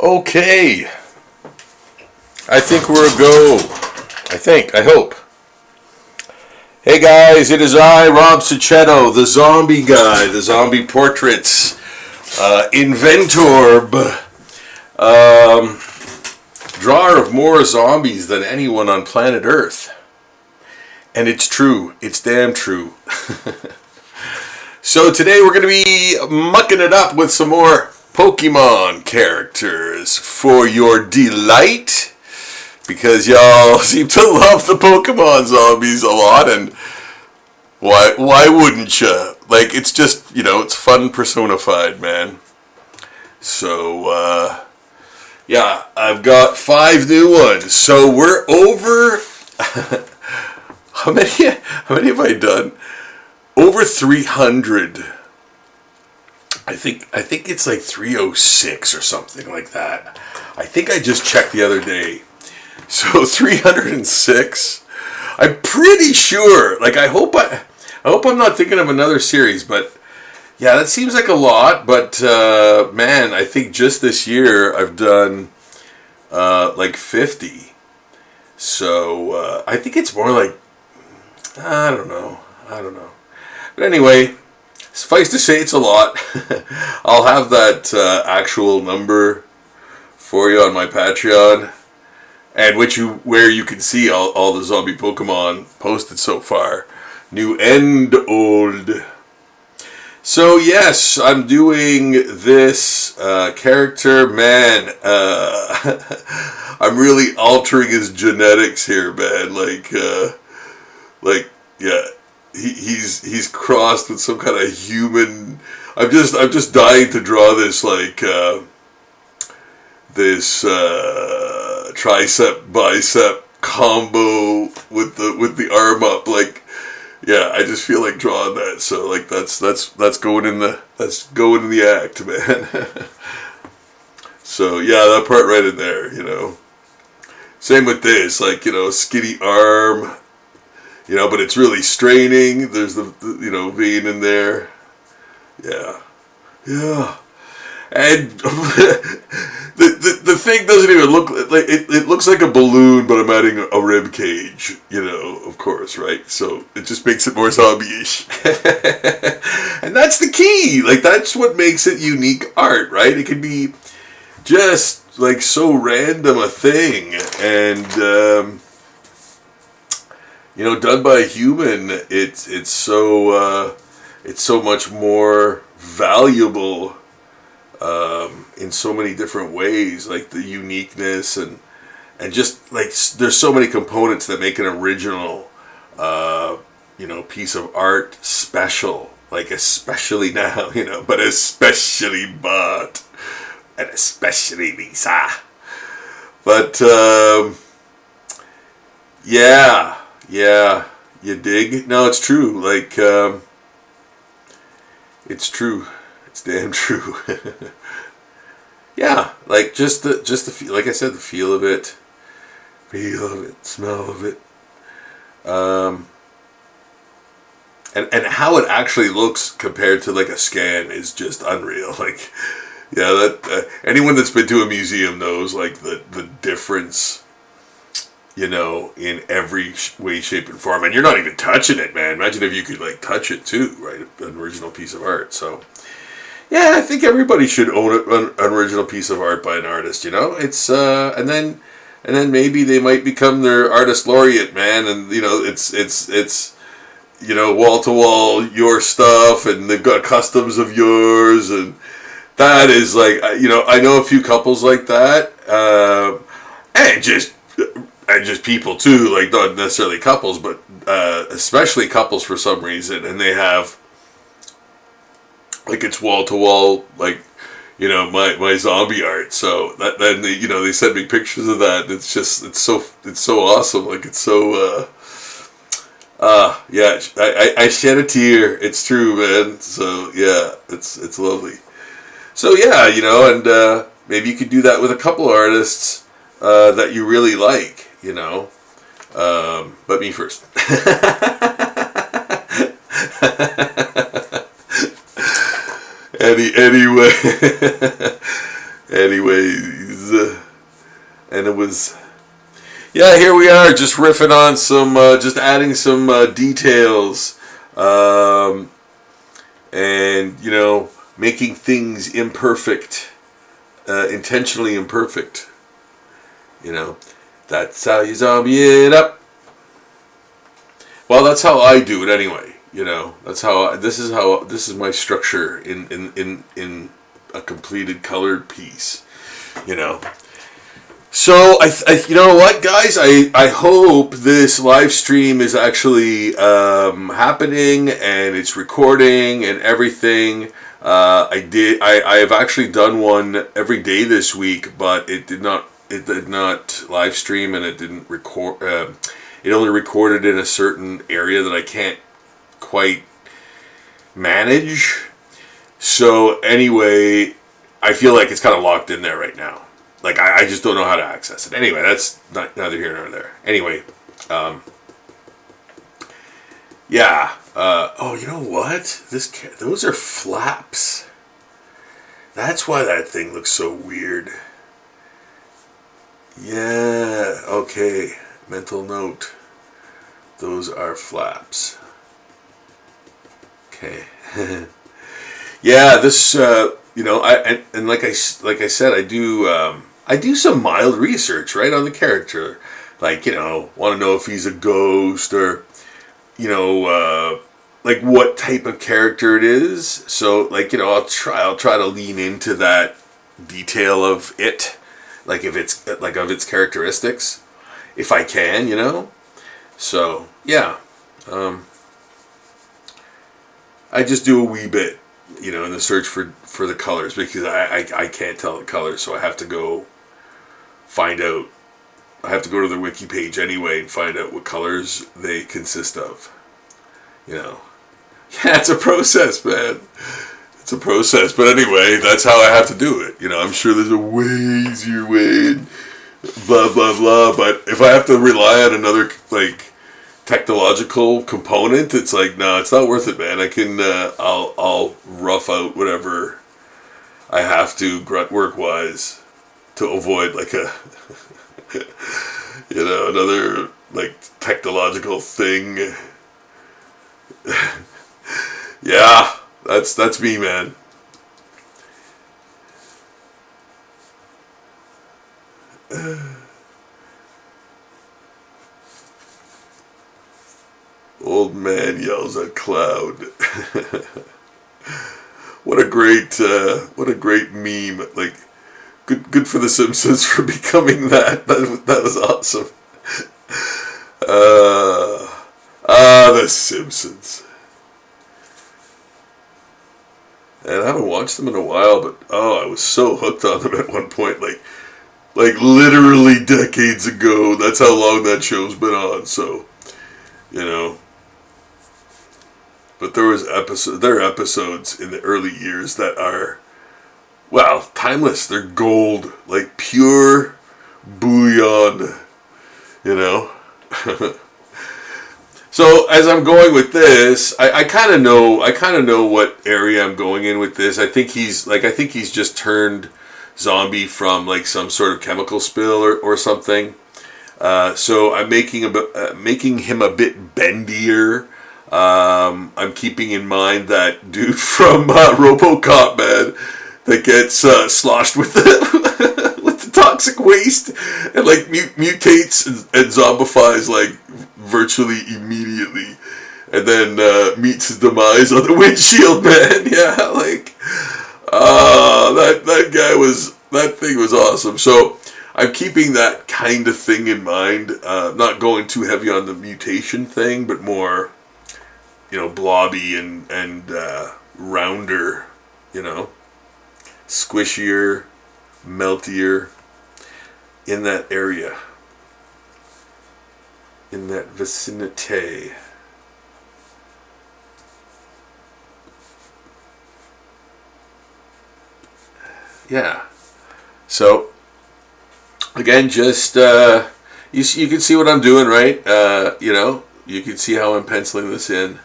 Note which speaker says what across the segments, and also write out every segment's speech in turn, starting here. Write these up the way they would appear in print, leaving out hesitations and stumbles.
Speaker 1: Okay, I think we're a go. I hope. Hey guys, it is I, Rob Sacchetto, the zombie guy, the zombie portraits, inventor, drawer of more zombies than anyone on planet Earth. And it's true, it's damn true. So today we're going to be mucking it up with some more Pokemon characters for your delight, because y'all seem to love the Pokemon zombies a lot, and why wouldn't you? Like, it's just, it's fun personified, man. So, yeah, I've got 5 new ones. So we're over, how many have I done? Over 300. I think it's like 306 or something like that. I think I just checked the other day. So 306. I'm pretty sure. Like, I hope I'm not thinking of another series, but yeah, that seems like a lot. But man, I think just this year I've done like 50. So I think it's more like, I don't know. But anyway, suffice to say, it's a lot. I'll have that actual number for you on my Patreon, and where you can see all the zombie Pokemon posted so far, new and old. So yes, I'm doing this character. Man, I'm really altering his genetics here, man. Yeah. He's crossed with some kind of human. I'm just dying to draw this tricep bicep combo with the arm up. Like, yeah, I just feel like drawing that. So like that's going in the act, man. So yeah, that part right in there, Same with this, skinny arm. But it's really straining. There's the vein in there. Yeah. And the thing doesn't even look like it looks like a balloon, but I'm adding a rib cage. Of course, right? So it just makes it more zombie-ish. And that's the key. Like, that's what makes it unique art, right? It can be just like so random a thing, and done by a human, it's so much more valuable in so many different ways, like the uniqueness and just like there's so many components that make an original piece of art special. Like, especially now, but especially and especially Lisa. But yeah, you dig? No, it's true. Like, it's true. It's damn true. Yeah, like just the feel, like I said, the feel of it, smell of it, and how it actually looks compared to like a scan is just unreal. Like, yeah, that anyone that's been to a museum knows like the difference. In every way, shape, and form. And you're not even touching it, man. Imagine if you could, like, touch it, too, right? An original piece of art. So, yeah, I think everybody should own an original piece of art by an artist, It's, and then maybe they might become their artist laureate, man. And, it's wall-to-wall your stuff, and they've got customs of yours, and that is, like, I know a few couples like that, and just people too, like, not necessarily couples, but especially couples for some reason, and they have, like, it's wall to wall, like, my zombie art. So then they send me pictures of that, and it's so awesome. Like, it's so yeah, I shed a tear. It's true, man. So yeah, it's lovely. So yeah, and maybe you could do that with a couple artists that you really like. But me first. Anyway, was... Yeah, here we are, just riffing on some, just adding some details, and, you know, making things imperfect, intentionally imperfect. You know, that's how you zombie it up. Well, that's how I do it anyway. You know, that's how this is my structure in a completed colored piece. You know. So you know what, guys? I hope this live stream is actually happening and it's recording and everything. I have actually done one every day this week, but it did not live stream, and it didn't record. It only recorded in a certain area that I can't quite manage. So anyway, I feel like it's kind of locked in there right now. Like, I just don't know how to access it. Anyway, that's neither here nor there. Anyway, yeah. Oh, you know what? Those are flaps. That's why that thing looks so weird. Yeah, okay. Mental note. Those are flaps. Okay. Yeah, this, you know, like I said, I do some mild research, right, on the character. Like, you know, want to know if he's a ghost, or, you know, like what type of character it is. So, like, you know, I'll try to lean into that detail of it, like if it's like of its characteristics, if I can, you know. So yeah, I just do a wee bit, you know, in the search for the colors, because I can't tell the colors, so I have to go find out. I have to go to the wiki page anyway and find out what colors they consist of. You know, yeah, it's a process, man. It's a process, but anyway, that's how I have to do it. You know, I'm sure there's a way easier way, and blah blah blah. But if I have to rely on another like technological component, it's like, no, it's not worth it, man. I can, I'll rough out whatever I have to grunt work wise to avoid like a, you know, another like technological thing. Yeah, that's me, man. Old man yells at cloud. What a great meme. Like, good for the Simpsons for becoming that. That was awesome. The Simpsons. And I haven't watched them in a while, but I was so hooked on them at one point, like literally decades ago. That's how long that show's been on. So, you know. But there are episodes in the early years that are, well, timeless. They're gold, like pure bouillon, you know. So as I'm going with this, I kind of know what area I'm going in with this. I think he's just turned zombie from like some sort of chemical spill or something. So I'm making him a bit bendier. I'm keeping in mind that dude from RoboCop, man, that gets sloshed with the with the toxic waste and like mutates and zombifies like virtually immediately, and then meets his demise on the windshield, man. Yeah, like that thing was awesome. So I'm keeping that kind of thing in mind, not going too heavy on the mutation thing, but more, you know, blobby and rounder, you know, squishier, meltier in that area, in that vicinity. Yeah. So again, just you can see what I'm doing, right? You know, you can see how I'm penciling this in.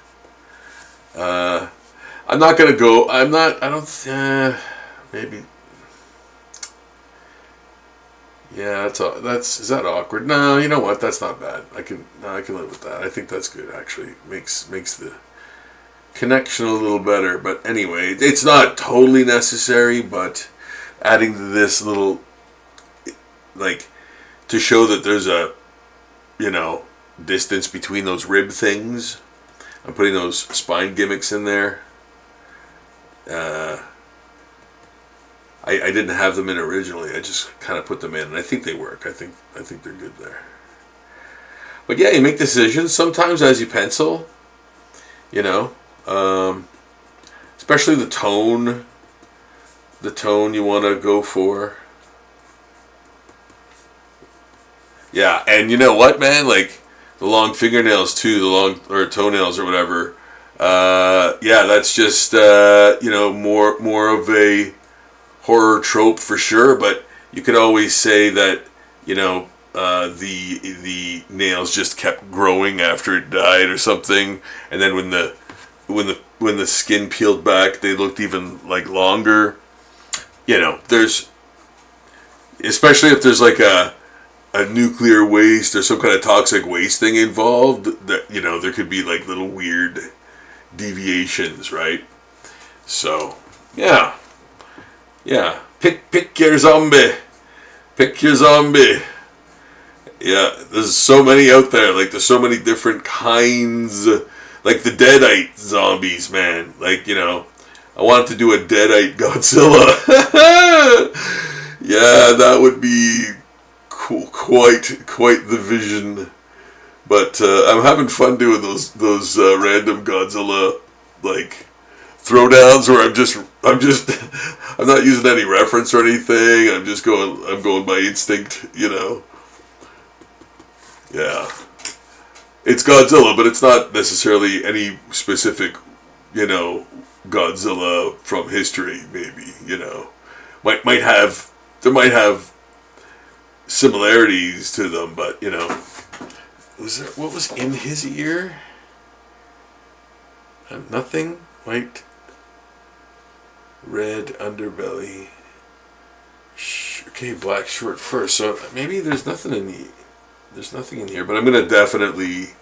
Speaker 1: I'm not gonna go. Maybe. Yeah, is that awkward? No, you know what? That's not bad. I can live with that. I think that's good actually. Makes the connection a little better. But anyway, it's not totally necessary, but adding to this little, like, to show that there's a, distance between those rib things. I'm putting those spine gimmicks in there. I didn't have them in originally. I just kind of put them in, and I think they work. I think they're good there. But yeah, you make decisions sometimes as you pencil. Especially the tone. The tone you want to go for. Yeah, and you know what, man? Like the long fingernails too, or toenails or whatever. Yeah, that's just more of a horror trope for sure, but you could always say that the nails just kept growing after it died or something, and then when the skin peeled back, they looked even like longer. There's, especially if there's like a nuclear waste or some kind of toxic waste thing involved, that there could be like little weird deviations, right? So yeah. Pick your zombie. Pick your zombie. Yeah, there's so many out there. Like, there's so many different kinds. Like the Deadite zombies, man. Like, I wanted to do a Deadite Godzilla. Yeah, that would be cool. Quite the vision. But I'm having fun doing those random Godzilla, like, throwdowns where I'm not using any reference or anything. I'm going by instinct, Yeah. It's Godzilla, but it's not necessarily any specific, Godzilla from history, maybe, There might have similarities to them, but, what was in his ear? Nothing? White, red underbelly. Okay, black short fur. So maybe there's nothing in here, but I'm gonna definitely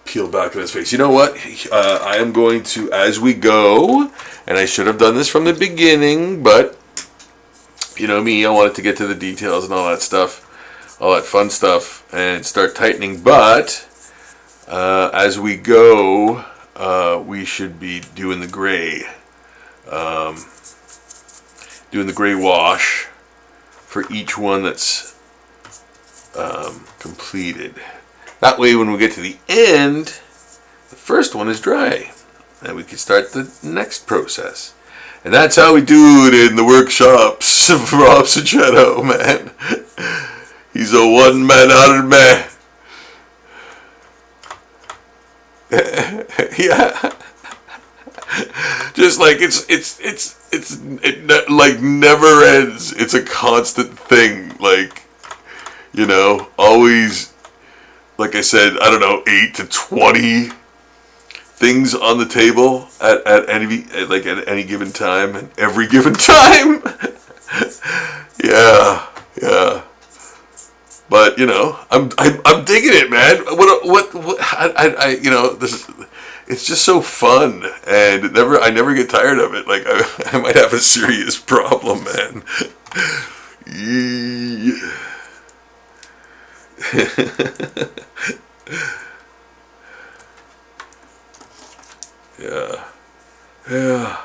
Speaker 1: peel back on his face. You know what? I am going to, as we go, and I should have done this from the beginning, but you know me, I wanted to get to the details and all that stuff, all that fun stuff, and start tightening. But as we go, we should be doing the gray. Doing the gray wash for each one that's completed. That way when we get to the end, the first one is dry. And we can start the next process. And that's how we do it in the workshops of Rob Sacchetto, man. He's a one-man army. Yeah. Just like it like never ends. It's a constant thing. Like, always, like I said, I don't know, 8 to 20 things on the table at any given time, and every given time. Yeah. But I'm digging it, man. It's just so fun, and I never get tired of it. Like I might have a serious problem, man. Yeah.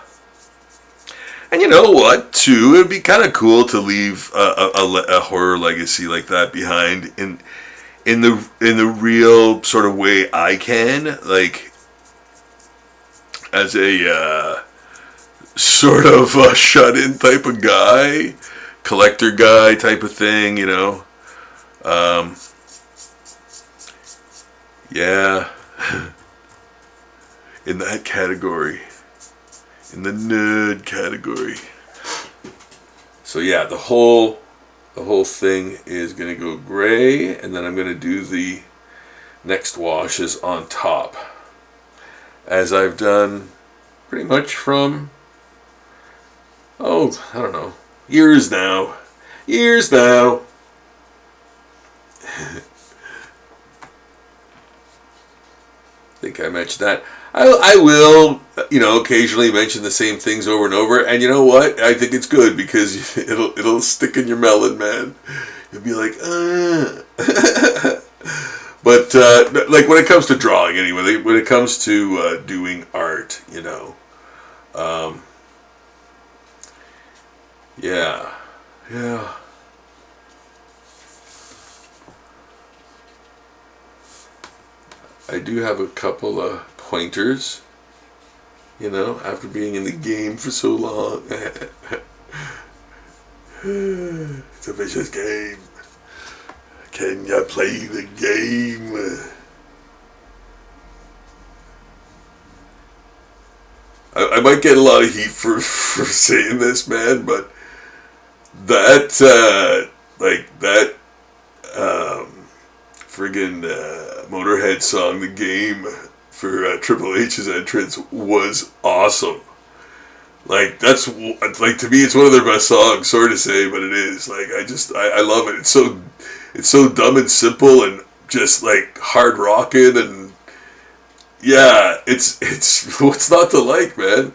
Speaker 1: And you know what, too? It'd be kind of cool to leave a horror legacy like that behind in the real sort of way I can, like as a sort of a shut-in type of guy, collector guy type of thing, Yeah. In that category. In the nerd category. So yeah, the whole thing is going to go gray, and then I'm going to do the next washes on top, as I've done pretty much from, I don't know, years now. think I mentioned that. I will, occasionally mention the same things over and over. And you know what? I think it's good because it'll stick in your melon, man. You'll be like, But, like, when it comes to drawing, anyway, when it comes to doing art, yeah. I do have a couple of pointers, after being in the game for so long. It's a vicious game. Can you play the game? I might get a lot of heat for saying this, man, but that friggin' Motorhead song, The Game, for Triple H's entrance was awesome. Like, that's, like, to me, it's one of their best songs, sorry to say, but it is. Like, I love it. It's so dumb and simple and just, like, hard rocking, and yeah, it's what's not to like, man,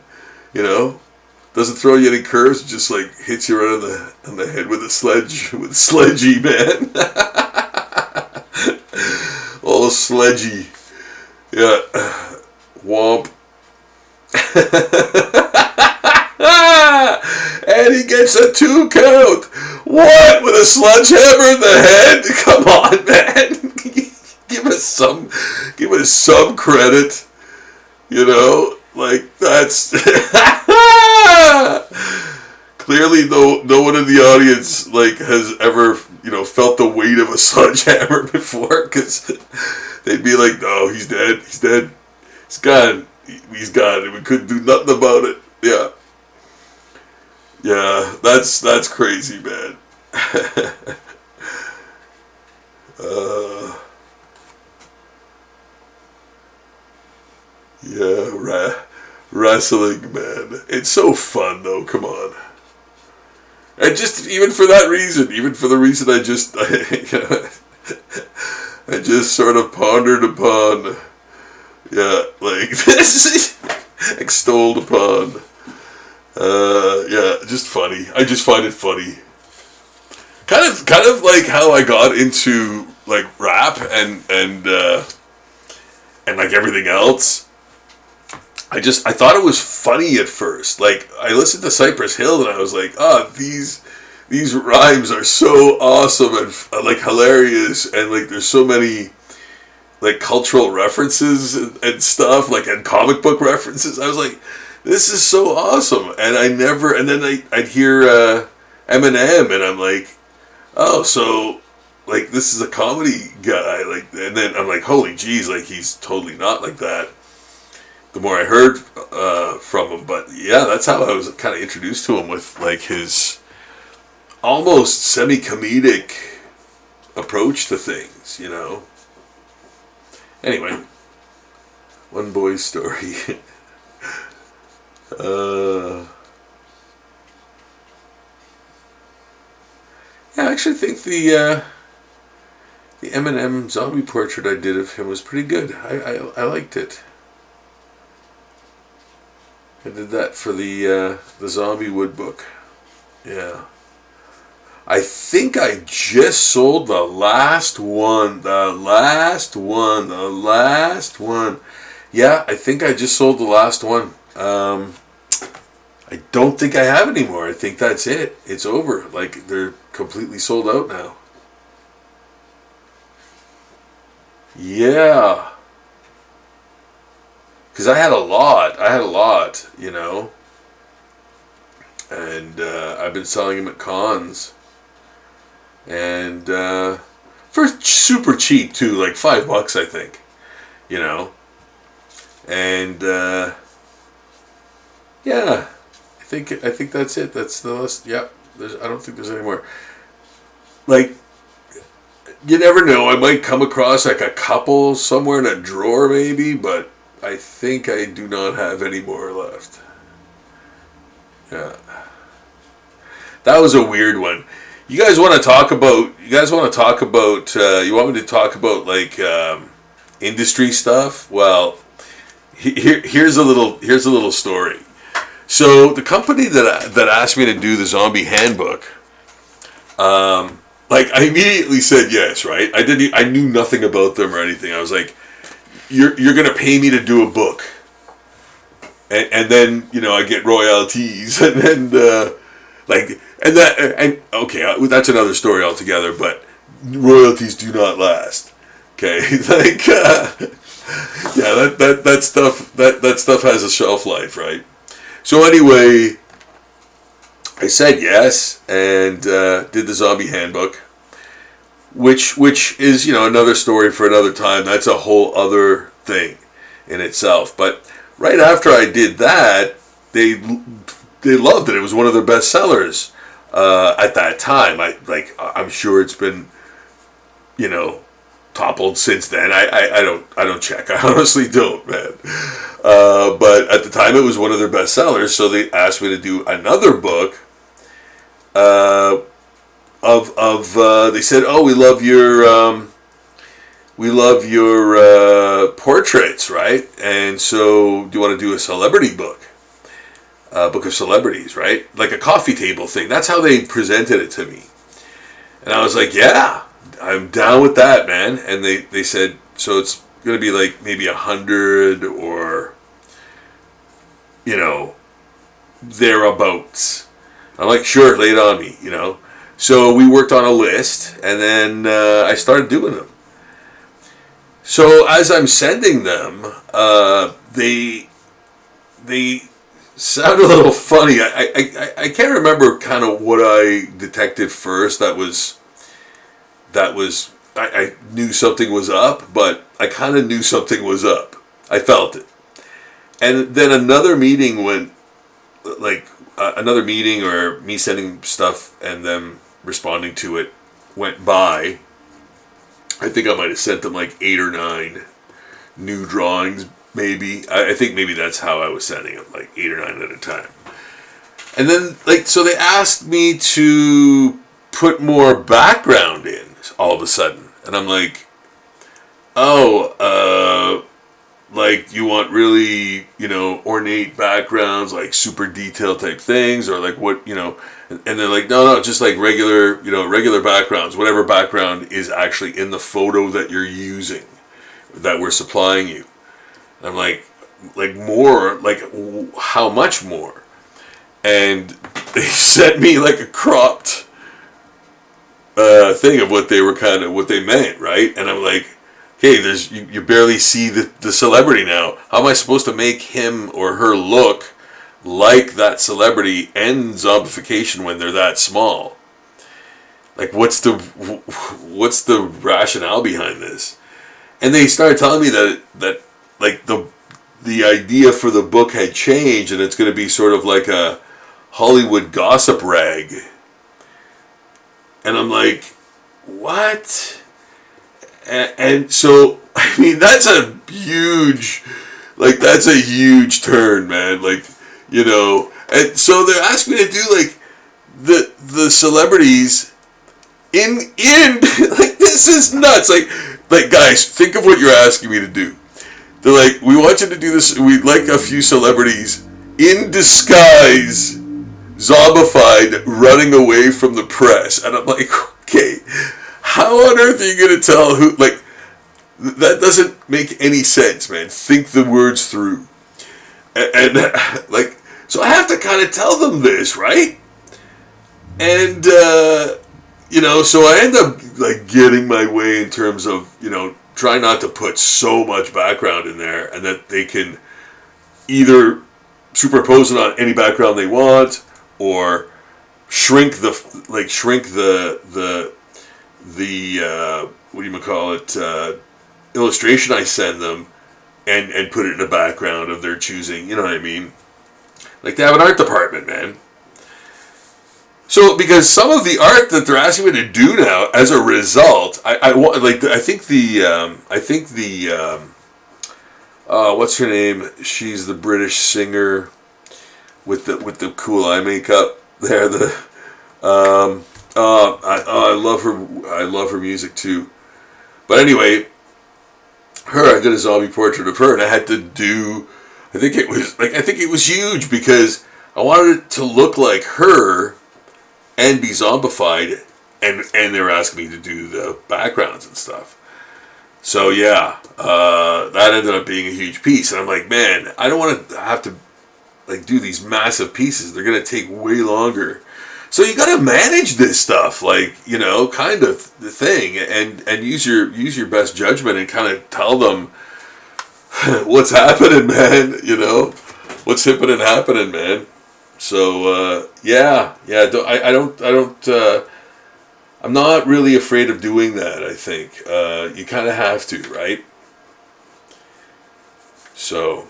Speaker 1: Doesn't throw you any curves, just, like, hits you right on the head with a sledgy, man. All sledgy. Yeah. Womp. And he gets a 2 count. What? With a sledgehammer in the head? Come on, man. Give us some credit. Like, that's clearly no one in the audience, like, has ever, felt the weight of a sledgehammer before, because they'd be like, no, he's dead, he's gone, and we couldn't do nothing about it. Yeah, that's crazy, man. Yeah, wrestling, man. It's so fun, though. Come on. And just even for that reason, I just, I just sort of pondered upon, like this, extolled upon. Just funny. I just find it funny. Kind of like how I got into, like, rap and like everything else. I thought it was funny at first. Like, I listened to Cypress Hill and I was like, these rhymes are so awesome and like hilarious, and like there's so many like cultural references and stuff, like, and comic book references. I was like, this is so awesome. And then I'd hear Eminem, and I'm like, oh, so like this is a comedy guy, like, and then I'm like, holy jeez, like, he's totally not like that. The more I heard from him, but yeah, that's how I was kind of introduced to him, with like his almost semi-comedic approach to things, Anyway, one boy's story. I actually think the Eminem zombie portrait I did of him was pretty good. I liked it. I did that for the Zombie Wood book. Yeah. I think I just sold the last one. Yeah, I think I just sold the last one. I don't think I have any more. I think that's it. It's over. Like, they're completely sold out now. Yeah. Because I had a lot, and I've been selling them at cons, and for super cheap too, like $5, I think, and yeah, I think that's it. That's the list. Yep. I don't think there's any more. Like, you never know. I might come across like a couple somewhere in a drawer, maybe, but I think I do not have any more left. Yeah. That was a weird one. You guys want to talk about, you want me to talk about, like, industry stuff? Well, here's a little story. So the company that asked me to do the zombie handbook, like I immediately said yes, right? I knew nothing about them or anything. I was like, you're gonna pay me to do a book, and then I get royalties, and then okay, that's another story altogether. But royalties do not last. Okay, like yeah, that stuff has a shelf life, right? So anyway, I said yes and did the zombie handbook, which is another story for another time. That's a whole other thing in itself. But right after I did that, they loved it. It was one of their best sellers at that time. I'm sure it's been toppled since then. I don't check. I honestly don't, man. But at the time, it was one of their best sellers. So they asked me to do another book. They said, "Oh, we love your portraits, right? And so, do you want to do a celebrity book, book of celebrities, right? Like a coffee table thing." That's how they presented it to me, and I was like, "Yeah, I'm down with that, man." And they said, "So it's going to be like maybe 100 or thereabouts." I'm like, "Sure, lay it on me, So we worked on a list, and then I started doing them. So as I'm sending them, they sound a little funny. I can't remember kind of what I detected first. That was I knew something was up, but I kind of knew something was up. I felt it, and then another meeting went another meeting or me sending stuff and them responding to it went by. I think I might have sent them like 8 or 9 new drawings, maybe. I think maybe that's how I was sending them, like 8 or 9 at a time. And then, so they asked me to put more background in all of a sudden. And I'm like, you want really, ornate backgrounds, like super detailed type things, or like what, and they're like, no, just like regular, regular backgrounds, whatever background is actually in the photo that you're using, that we're supplying you. And I'm like more, like how much more? And they sent me like a cropped thing of what they meant, right? And I'm like, hey, you barely see the celebrity now. How am I supposed to make him or her look like that celebrity and zombification when they're that small? Like, what's the rationale behind this? And they started telling me that like the idea for the book had changed, and it's going to be sort of like a Hollywood gossip rag. And I'm like, what? And so, I mean, that's a huge turn, man. And so they're asking me to do like the celebrities in like, this is nuts. Like guys, think of what you're asking me to do. They're like, we want you to do this. We'd like a few celebrities in disguise, zombified, running away from the press. And I'm like, okay. How on earth are you going to tell who, that doesn't make any sense, man. Think the words through. And so I have to kind of tell them this, right? And, so I end up, getting my way in terms of, trying not to put so much background in there, and that they can either superimpose it on any background they want, or shrink the illustration I send them and put it in a background of their choosing, you know what I mean? Like, they have an art department, man. So, because some of the art that they're asking me to do now, as a result, what's her name? She's the British singer with the cool eye makeup there. I love her. I love her music too. But anyway, her. I did a zombie portrait of her, and I had to do. I think it was huge because I wanted it to look like her and be zombified, and they were asking me to do the backgrounds and stuff. So yeah, that ended up being a huge piece, and I'm like, man, I don't want to have to like do these massive pieces. They're gonna take way longer. So you got to manage this stuff, like, you know, kind of the thing, and use your best judgment and kind of tell them what's happening, man. You know, what's hipping and happening, man. So yeah. I'm not really afraid of doing that. I think you kind of have to, right? So.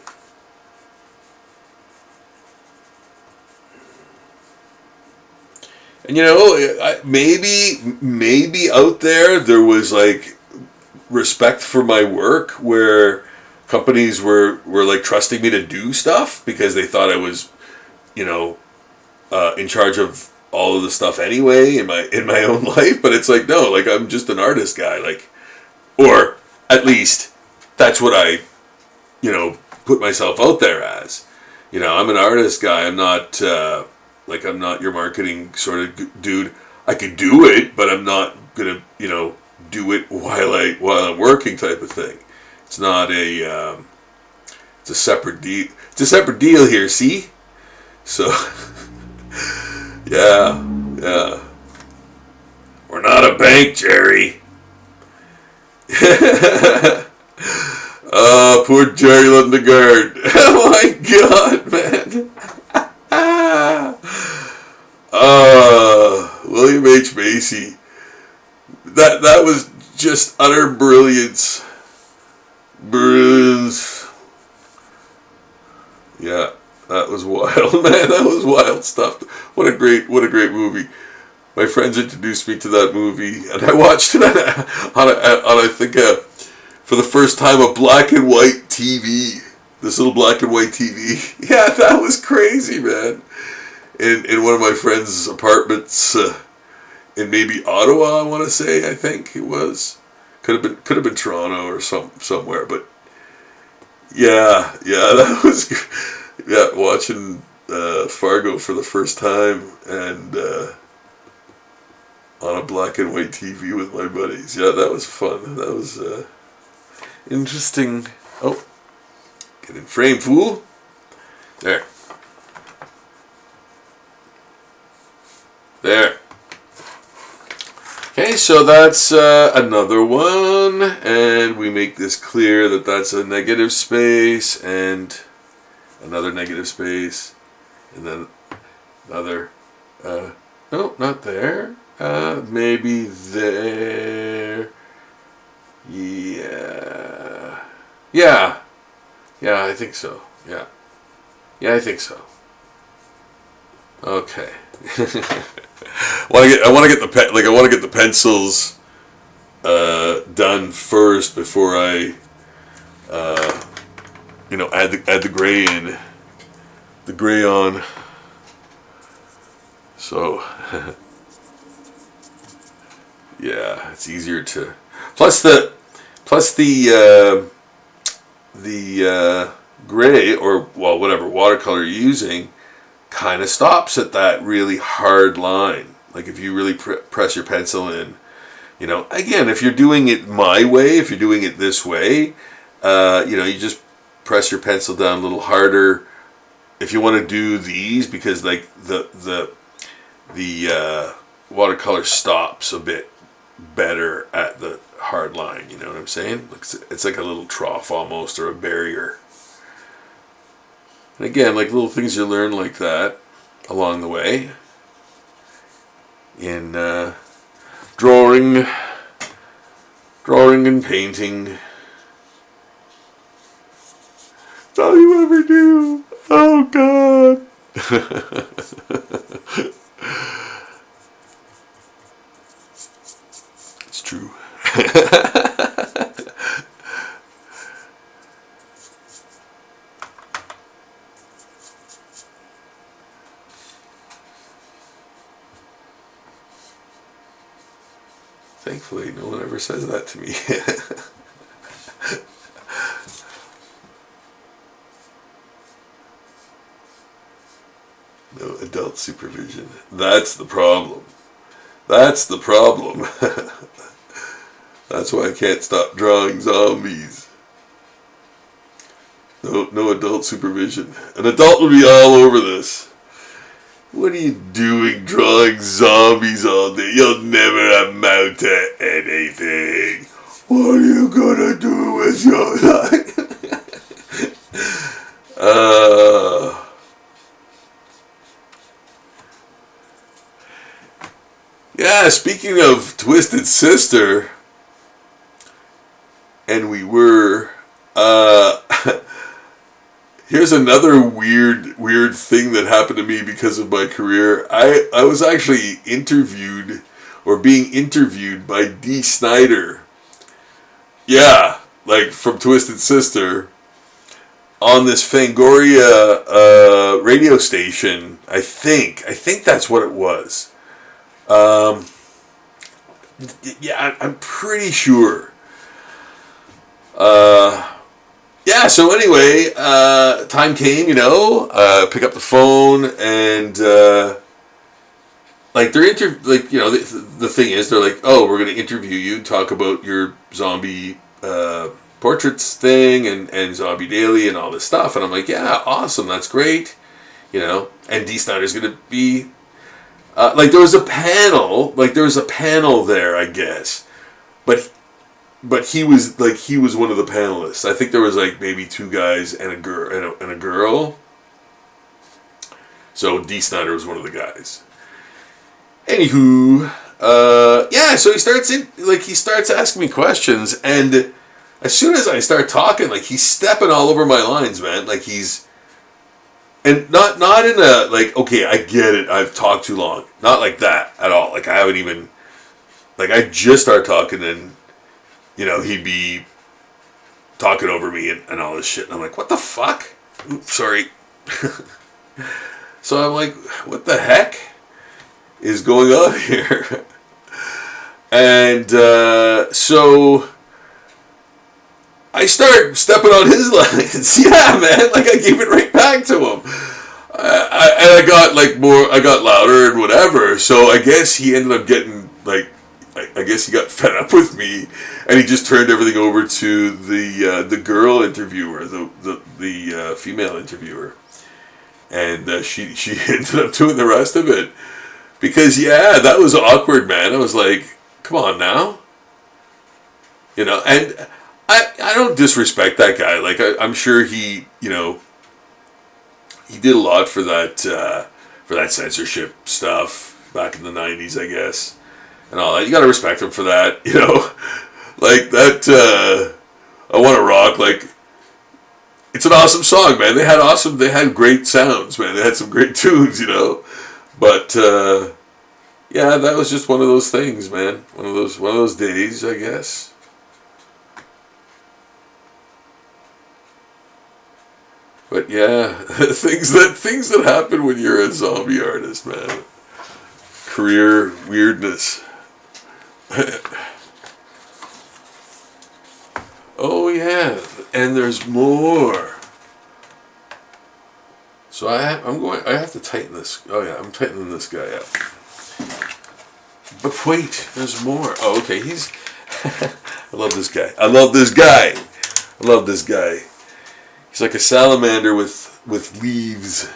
Speaker 1: And you know, maybe out there was like respect for my work where companies were like trusting me to do stuff because they thought I was, you know, in charge of all of the stuff anyway in my own life. But it's like, no, like I'm just an artist guy, like, or at least that's what I, you know, put myself out there as. You know, I'm an artist guy. I'm not. Like, I'm not your marketing sort of dude. I could do it, but I'm not gonna, you know, do it while I'm working type of thing. It's not a. It's a separate deal. It's a separate deal here. See, so yeah. We're not a bank, Jerry. Poor Jerry Lundegaard. Oh my God, man. William H. Macy. That was just utter brilliance. Brilliance. Yeah, that was wild, man. That was wild stuff. What a great movie. My friends introduced me to that movie, and I watched it on I think for the first time a black and white TV. This little black and white TV. Yeah, that was crazy, man. In one of my friend's apartments in maybe Ottawa, I want to say. I think it was. Could have been Toronto or somewhere. But yeah, that was watching Fargo for the first time and on a black and white TV with my buddies. Yeah, that was fun. That was interesting. Oh, get in frame, fool. There. There. Okay, so that's another one, and we make this clear that that's a negative space, and another negative space, and then another, no, not there, maybe there, yeah, I think so, yeah, I think so. Okay. I want to get the pencils done first before I add the gray in, the gray on. So yeah, it's easier to. Plus the gray, or whatever watercolor you're using, kind of stops at that really hard line. Like if you really press your pencil in, again, if you're doing it my way, if you're doing it this way, you just press your pencil down a little harder. If you want to do these, because like the watercolor stops a bit better at the hard line. You know what I'm saying? It's like a little trough almost, or a barrier. And again, like little things you learn like that along the way in drawing and painting. That's all you ever do. Oh God. It's true. Thankfully, no one ever says that to me. No adult supervision. That's the problem. That's the problem. That's why I can't stop drawing zombies. No adult supervision. An adult would be all over this. What are you doing drawing zombies all day? You'll never amount to anything. What are you gonna do with your life? Yeah, speaking of Twisted Sister, and we were, here's another weird thing that happened to me because of my career. I was actually interviewed, or being interviewed by Dee Snider. Yeah, like from Twisted Sister, on this Fangoria radio station. I think that's what it was. Yeah, I'm pretty sure. Yeah, so anyway, time came, pick up the phone, and like they're the thing is, they're like, oh, we're going to interview you, talk about your zombie portraits thing and Zombie Daily and all this stuff, and I'm like, yeah, awesome, that's great, and Dee Snider's going to be there was a panel there, I guess, but he was one of the panelists. I think there was like maybe two guys and a girl. So Dee Snider was one of the guys. Anywho, yeah. So he starts asking me questions, and as soon as I start talking, like he's stepping all over my lines, man. Like and not in a like, okay, I get it, I've talked too long. Not like that at all. Like I haven't even, like I just start talking and. He'd be talking over me and all this shit. And I'm like, what the fuck? Oops, sorry. So I'm like, what the heck is going on here? And so I start stepping on his lines. Yeah, man. Like I gave it right back to him. I got louder and whatever. So I guess he ended up getting like, I guess he got fed up with me, and he just turned everything over to the girl interviewer, the female interviewer, and she ended up doing the rest of it, because that was awkward, man. I was like, come on now, and I don't disrespect that guy. Like I'm sure he he did a lot for that censorship stuff back in the 90s, I guess. And all that. You gotta respect him for that, like that. I Want to Rock, like it's an awesome song, man. They had great sounds, man. They had some great tunes, But yeah, that was just one of those things, man. One of those days, I guess. But yeah, things that happen when you're a zombie artist, man. Career weirdness. Oh yeah, and there's more. So I have to tighten this. Oh yeah, I'm tightening this guy up. But wait, there's more. Oh okay, I love this guy. He's like a salamander with leaves.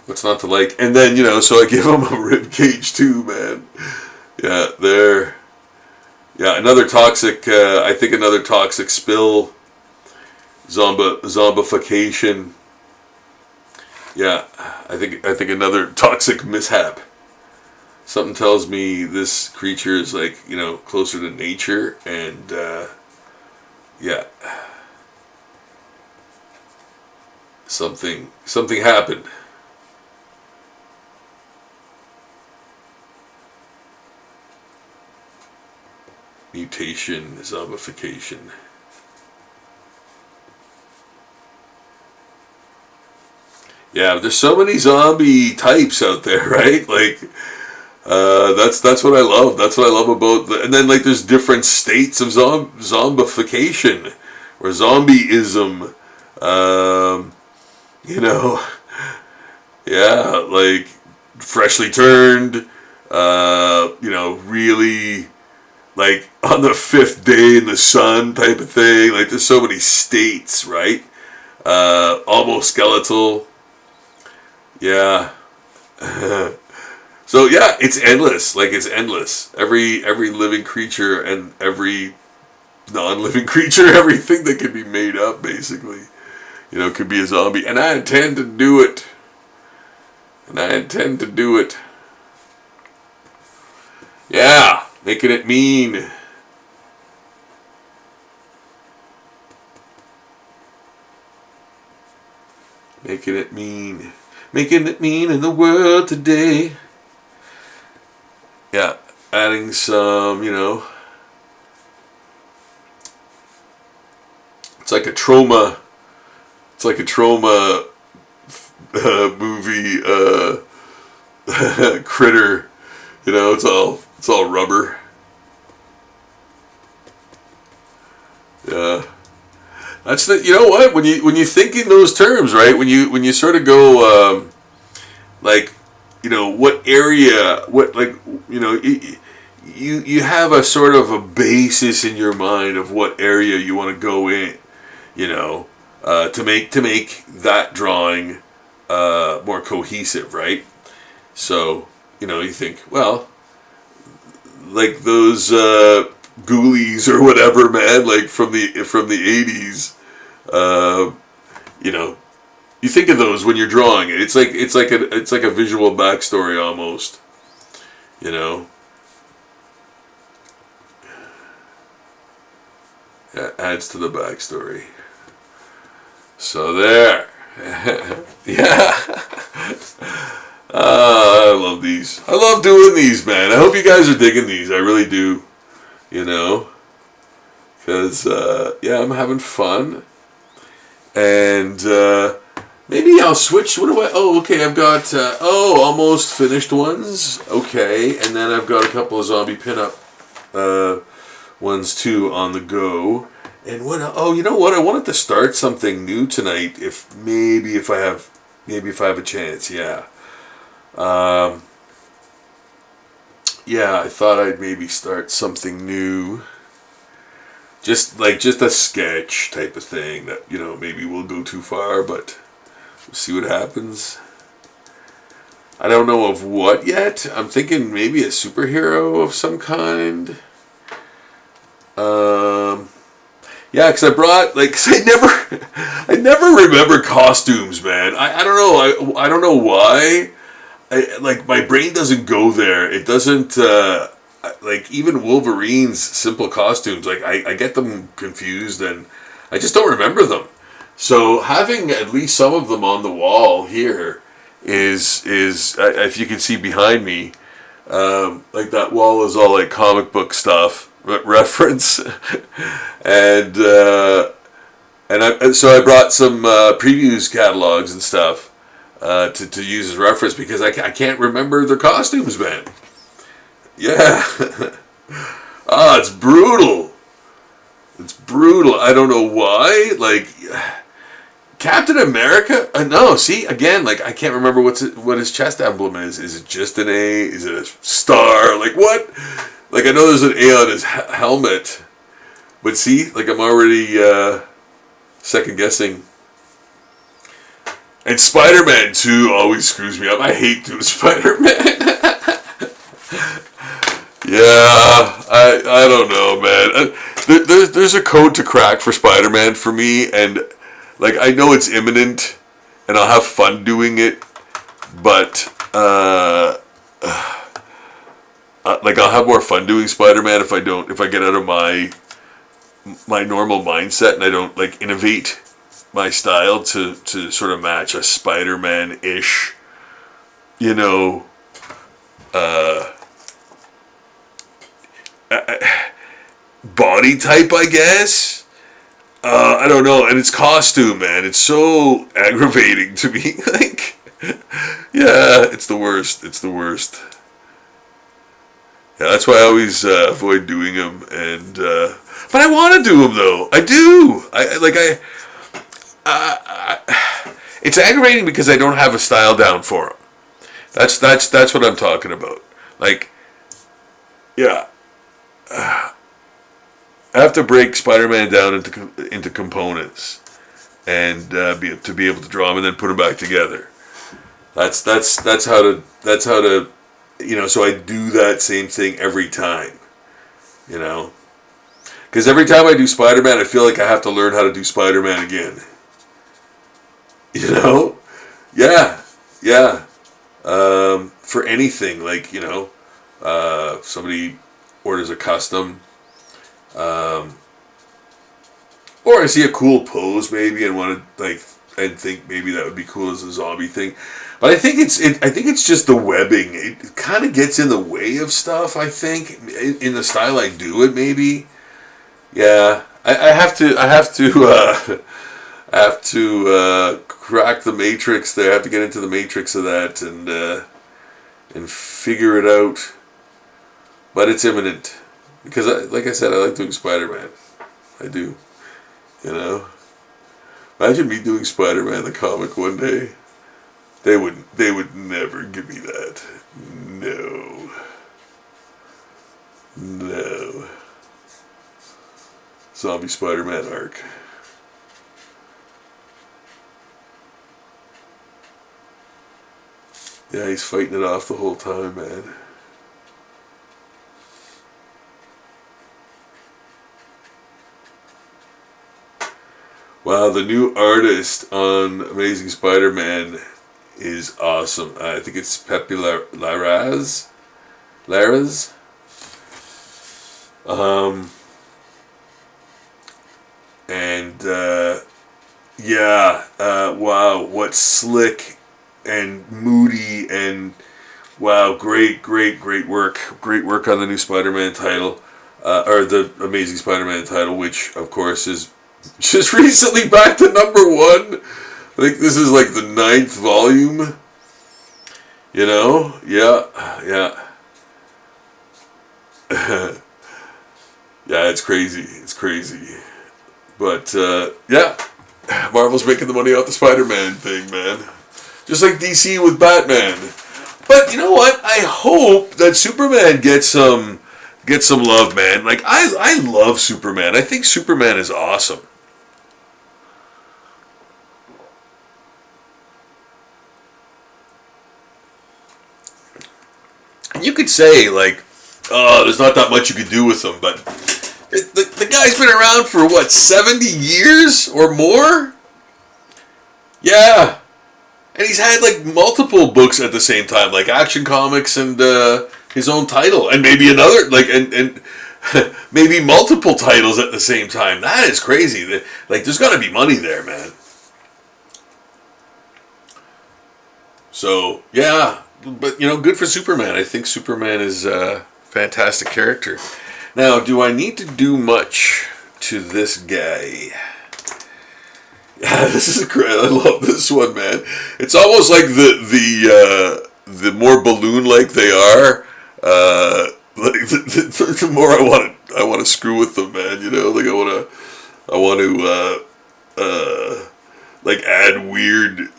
Speaker 1: What's not to like? And then so I give him a rib cage too, man. Yeah, there. Yeah, another toxic. I think another toxic spill. Zombification. Yeah, I think another toxic mishap. Something tells me this creature is like closer to nature, and yeah, something happened. Mutation, zombification. Yeah, there's so many zombie types out there, right? Like, that's what I love. That's what I love about and then like there's different states of zombification or zombieism. Yeah, like freshly turned, really like on the fifth day in the sun type of thing. Like there's so many states, right? Almost skeletal. Yeah. So yeah, it's endless. Like it's endless. Every living creature and every non-living creature, everything that can be made up, basically, could be a zombie. And I intend to do it. Yeah, making it mean. Making it mean. Making it mean in the world today. Yeah, adding some, it's like a trauma. It's like a trauma movie critter. It's all rubber. Yeah. That's the, you know what, when you think in those terms, right? When you sort of go like, what area, what, like, you have a sort of a basis in your mind of what area you want to go in, to make that drawing more cohesive, right? So, you think, well, like those ghoulies or whatever, man, like from the 80s, you think of those when you're drawing it. It's like a visual backstory almost, It adds to the backstory. So there. Yeah. I love these. I love doing these, man. I hope you guys are digging these. I really do. Because, I'm having fun. And maybe I'll switch. What do I... Oh, okay, I've got... almost finished ones. Okay, and then I've got a couple of zombie pinup ones, too, on the go. And what... Oh, you know what? I wanted to start something new tonight. If I have a chance, yeah. I thought I'd maybe start something new. Just a sketch type of thing that, maybe will go too far, but we'll see what happens. I don't know of what yet. I'm thinking maybe a superhero of some kind. Because I brought, cause I never remember costumes, man. I don't know. I don't know why. My brain doesn't go there. It doesn't, even Wolverine's simple costumes, I get them confused and I just don't remember them. So having at least some of them on the wall here is if you can see behind me, that wall is all comic book stuff, reference. and so I brought some previews catalogs and stuff. To use as reference because I can't remember their costumes, man. Yeah. It's brutal. It's brutal. I don't know why. Captain America? No, see, again, I can't remember what his chest emblem is. Is it just an A? Is it a star? What? I know there's an A on his helmet. But see, I'm already second guessing. And Spider-Man 2 always screws me up. I hate doing Spider-Man. Yeah, I don't know, man. There's a code to crack for Spider-Man for me, and I know it's imminent, and I'll have fun doing it, but I'll have more fun doing Spider-Man if I get out of my normal mindset and I don't innovate my style to sort of match a Spider-Man-ish, body type, I guess. I don't know, and it's costume, man. It's so aggravating to me. Yeah, it's the worst. It's the worst. Yeah, that's why I always avoid doing them. And but I want to do them though. I do. It's aggravating because I don't have a style down for him. That's what I'm talking about. Like, yeah, I have to break Spider-Man down into components and to be able to draw them and then put them back together. That's how to So I do that same thing every time. Because every time I do Spider-Man, I feel like I have to learn how to do Spider-Man again. Yeah. For anything, like, somebody orders a custom, or I see a cool pose maybe and want to and think maybe that would be cool as a zombie thing. But I think it's just the webbing. It kind of gets in the way of stuff, I think, in the style I do it, maybe. Yeah, I have to crack the matrix there. I have to get into the matrix of that and figure it out. But it's imminent because, like I said, I like doing Spider-Man. I do. Imagine me doing Spider-Man the comic one day. They would never give me that. No. Zombie Spider-Man arc. Yeah, he's fighting it off the whole time, man. Wow, the new artist on Amazing Spider-Man is awesome. I think it's Pepe Larraz. Wow, what slick and moody and wow, great work. Great work on the new Spider-Man title, or the Amazing Spider-Man title, which of course is just recently back to #1. I think this is like the 9th volume. Yeah. Yeah, it's crazy. But, yeah. Marvel's making the money off the Spider-Man thing, man. Just like DC with Batman. But you know what? I hope that Superman gets some love, man. Like, I love Superman. I think Superman is awesome. You could say, like, oh, there's not that much you could do with him, but the guy's been around for, 70 years or more? Yeah. And he's had, multiple books at the same time, like Action Comics and his own title, and maybe another, and maybe multiple titles at the same time. That is crazy. There's got to be money there, man. So, yeah. But, good for Superman. I think Superman is a fantastic character. Now, do I need to do much to this guy? Yeah, this is great. I love this one, man. It's almost like the more balloon-like they are, the more I want to screw with them, man. I want to add weird,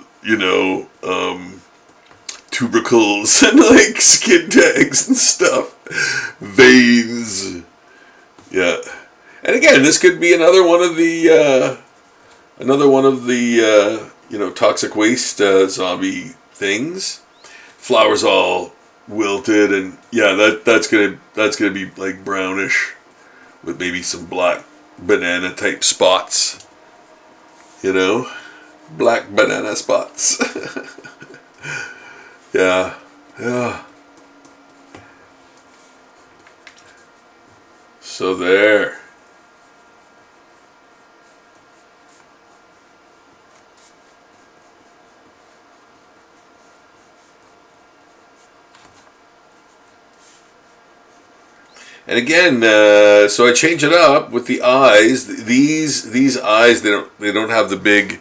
Speaker 1: tubercles and skin tags and stuff, veins. Yeah, and again, this could be another one of the toxic waste zombie things. Flowers all wilted, and yeah, that's gonna be brownish with maybe some black banana type spots. Black banana spots. Yeah. So there. And again, so I change it up with the eyes. These eyes, they don't have the big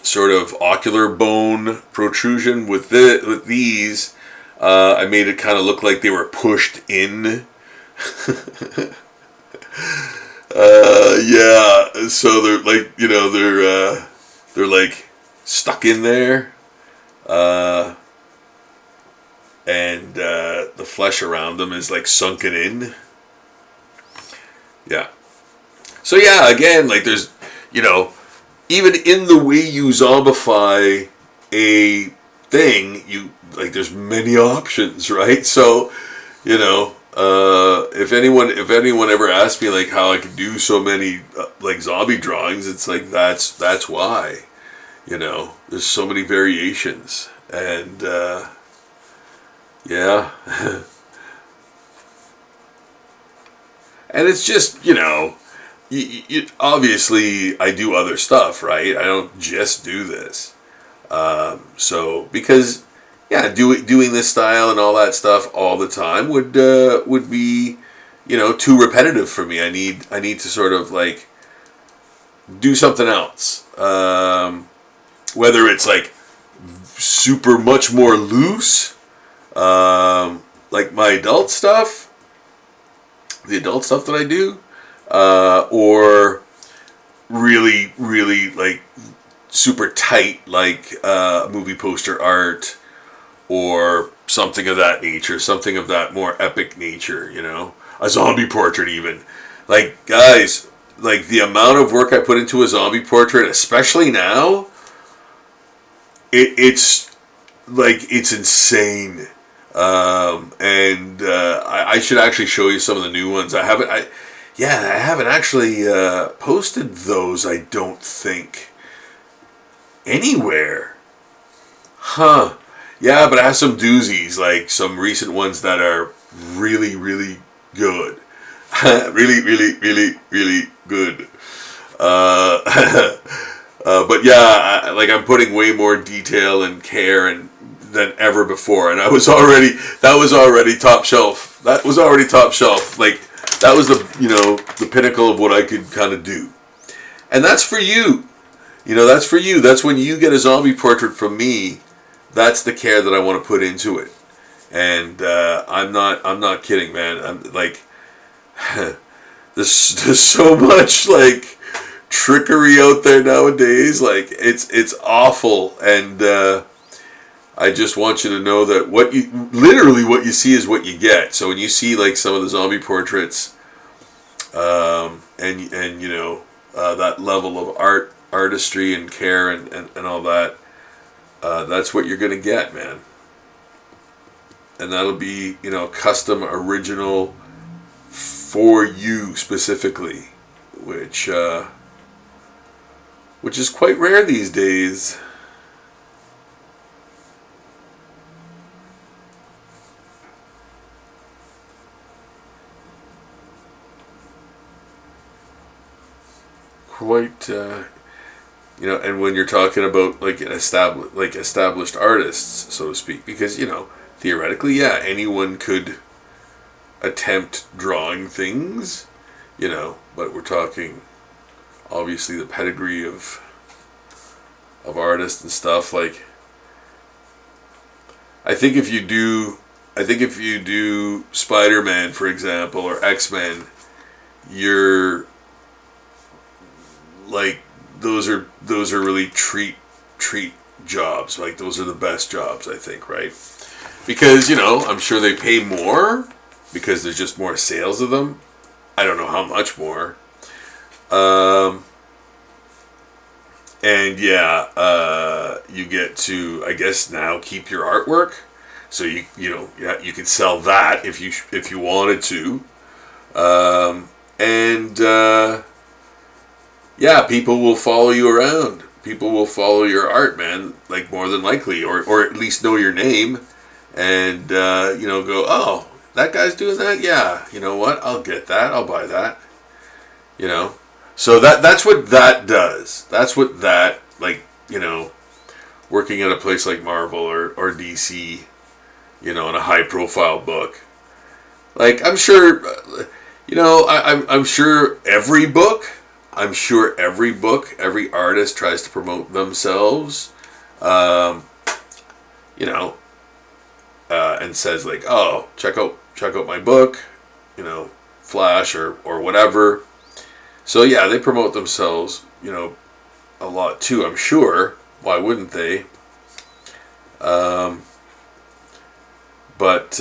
Speaker 1: sort of ocular bone protrusion. With these, I made it kind of look like they were pushed in. Yeah, so they're they're like stuck in there, and the flesh around them is like sunken in. Yeah. So yeah, again, like there's, even in the way you zombify a thing, there's many options, right? So, if anyone ever asked me like how I could do so many like zombie drawings, it's like that's why, there's so many variations, and yeah, and it's just obviously I do other stuff, right? I don't just do this. So because doing this style and all that stuff all the time would be too repetitive for me. I need to sort of like do something else. Whether it's like super much more loose, like my adult stuff, the adult stuff that I do, or really, really like super tight, like movie poster art, or something of that nature, something of that more epic nature, a zombie portrait even. Like, guys, like the amount of work I put into a zombie portrait, especially now, it's insane. And I should actually show you some of the new ones. I haven't actually posted those, I don't think, anywhere. Huh. Yeah, but I have some doozies, like some recent ones that are really, really good. Really, really, really, really good. But yeah, I'm putting way more detail and care than ever before, and that was already top shelf. That was already top shelf. Like that was the pinnacle of what I could kind of do, and that's for you. That's for you. That's when you get a zombie portrait from me. That's the care that I want to put into it, and I'm not kidding, man. I'm like, there's so much like trickery out there nowadays. Like it's awful, and I just want you to know that what you see is what you get. So when you see like some of the zombie portraits, and that level of artistry and care and all that. That's what you're gonna get, man, and that'll be custom, original for you specifically, which is quite rare these days. Quite. And when you're talking about like established artists, so to speak, because theoretically, yeah, anyone could attempt drawing things, but we're talking obviously the pedigree of artists and stuff. Like, I think if you do Spider-Man, for example, or X-Men, you're like, those are really treat jobs. Like, those are the best jobs, I think, right? Because I'm sure they pay more because there's just more sales of them. I don't know how much more. And yeah, you get to, I guess, now keep your artwork. So you could sell that if you wanted to. Yeah, people will follow you around. People will follow your art, man, like more than likely, or at least know your name, and go, oh, that guy's doing that. Yeah, you know what? I'll get that. I'll buy that. So that's what that does. That's what that, like, working at a place like Marvel or DC, in a high profile book. Like, I'm sure, I'm sure every book. Every artist tries to promote themselves, and says like, oh, check out my book, Flash or whatever. So yeah, they promote themselves, a lot too, I'm sure. Why wouldn't they? But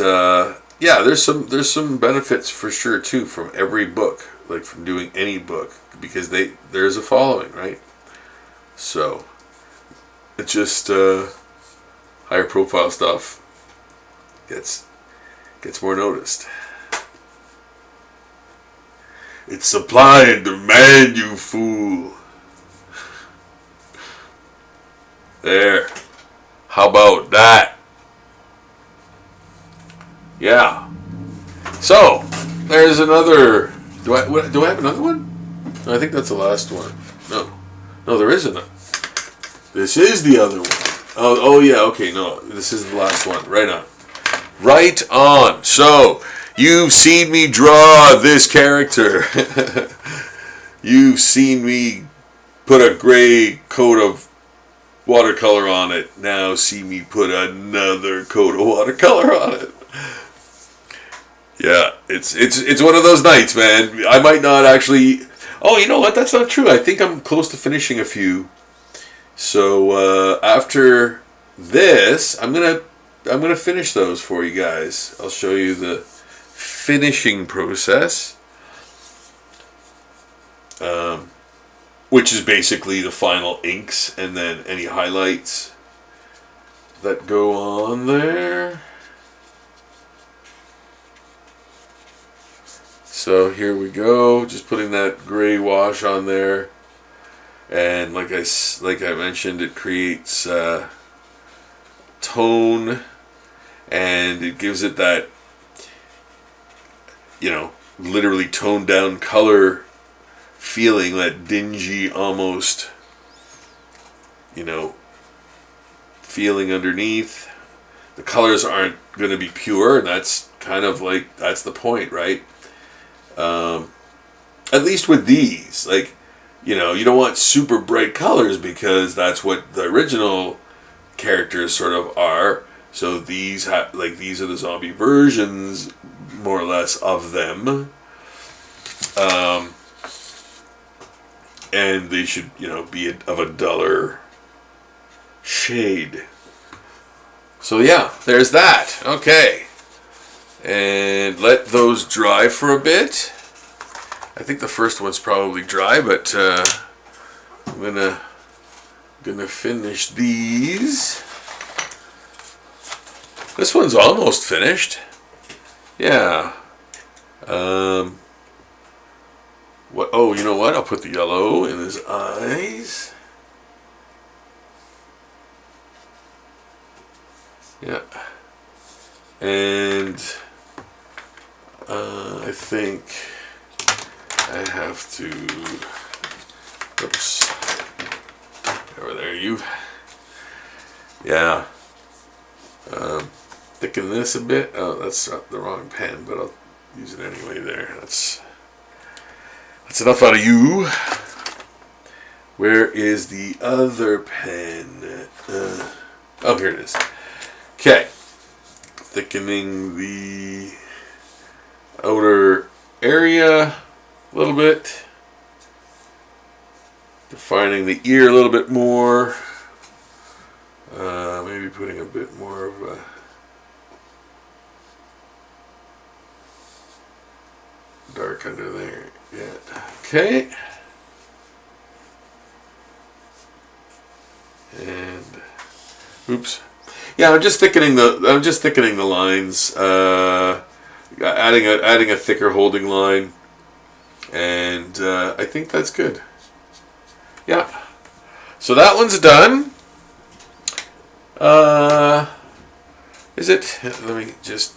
Speaker 1: yeah, there's some benefits for sure too from every book, like from doing any book, because there's a following, right? So it's just higher profile stuff gets more noticed. It's supply and demand, you fool. There. How about that? Yeah. So, there's another. Do I have another one? No, I think that's the last one. No, there isn't. This is the other one. Oh yeah. Okay, no, this is the last one. Right on. Right on. So, you've seen me draw this character. You've seen me put a gray coat of watercolor on it. Now see me put another coat of watercolor on it. Yeah, it's one of those nights, man. I might not actually. Oh, you know what? That's not true. I think I'm close to finishing a few. So after this, I'm gonna finish those for you guys. I'll show you the finishing process, which is basically the final inks and then any highlights that go on there. So here we go, just putting that gray wash on there, and like I mentioned, it creates tone, and it gives it that, literally toned down color feeling, that dingy almost, feeling underneath. The colors aren't going to be pure, and that's kind of like, that's the point, right? At least with these, like, you don't want super bright colors because that's what the original characters sort of are. So these these are the zombie versions, more or less, of them. And they should, be of a duller shade. So yeah, there's that. Okay. And let those dry for a bit. I think the first one's probably dry, but I'm gonna finish these. This one's almost finished. Yeah. What? Oh, you know what? I'll put the yellow in his eyes. Yeah. And I think I have to. Oops. Over there, you. Yeah. Thicken this a bit. Oh, that's the wrong pen, but I'll use it anyway. There. That's enough out of you. Where is the other pen? Oh, here it is. Okay. Thickening the outer area a little bit. Defining the ear a little bit more. Maybe putting a bit more of a dark under there. Yeah. Okay. And oops. Yeah, I'm just thickening the lines. Adding a thicker holding line, and I think that's good. Yeah. So that one's done. Is it? Let me just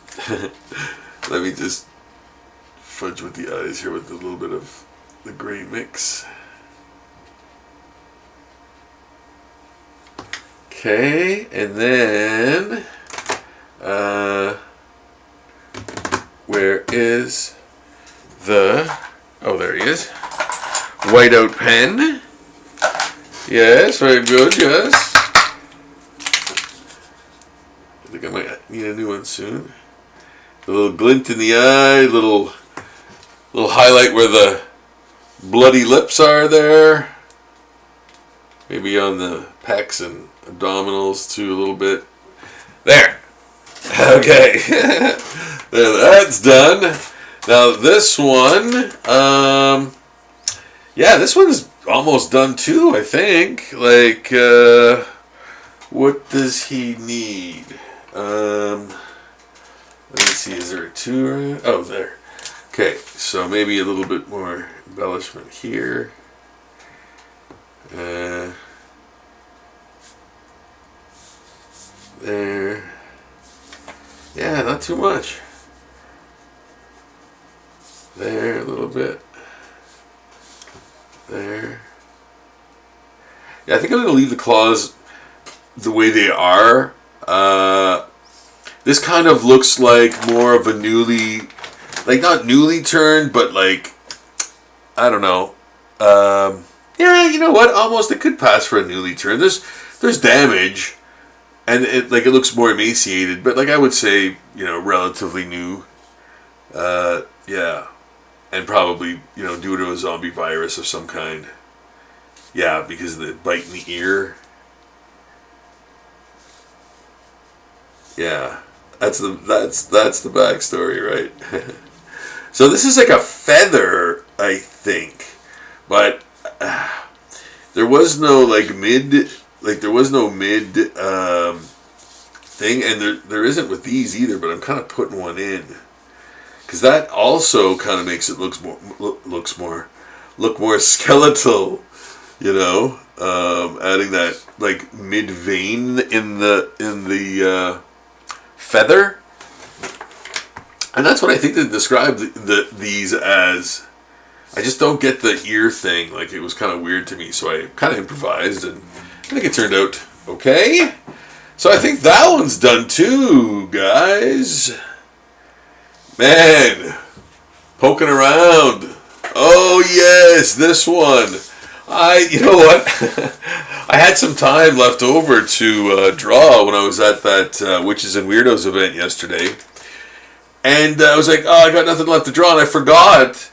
Speaker 1: fudge with the eyes here with a little bit of the gray mix. Okay, and then where is the? Oh, there he is. Whiteout pen. Yes, very good. Yes. I think I might need a new one soon. A little glint in the eye, little highlight where the bloody lips are there. Maybe on the pecs and abdominals too a little bit. There. Okay. There, that's done. Now this one, yeah, this one's almost done too, I think. Like, what does he need? Let me see, is there a 2? Oh, there. Okay, so maybe a little bit more embellishment here. There. Yeah, not too much. There, a little bit. There. Yeah, I think I'm going to leave the claws the way they are. This kind of looks like more of a newly, like not newly turned, but like, I don't know. Yeah, you know what? Almost it could pass for a newly turned. There's damage, and it looks more emaciated, but like I would say, you know, relatively new. Yeah, and probably, you know, due to a zombie virus of some kind. Yeah, because of the bite in the ear. Yeah, that's the backstory, right? So this is like a feather, I think, but there was no mid thing, and there isn't with these either. But I'm kind of putting one in because that also kind of makes it look more skeletal, you know. Adding that like mid vein in the feather, and that's what I think they described these as. I just don't get the ear thing. Like, it was kind of weird to me, so I kind of improvised, and I think it turned out okay. So I think that one's done too, guys. Man, poking around. Oh yes, this one. You know what? I had some time left over to draw when I was at that Witches and Weirdos event yesterday, and I was like, oh, I got nothing left to draw, and I forgot.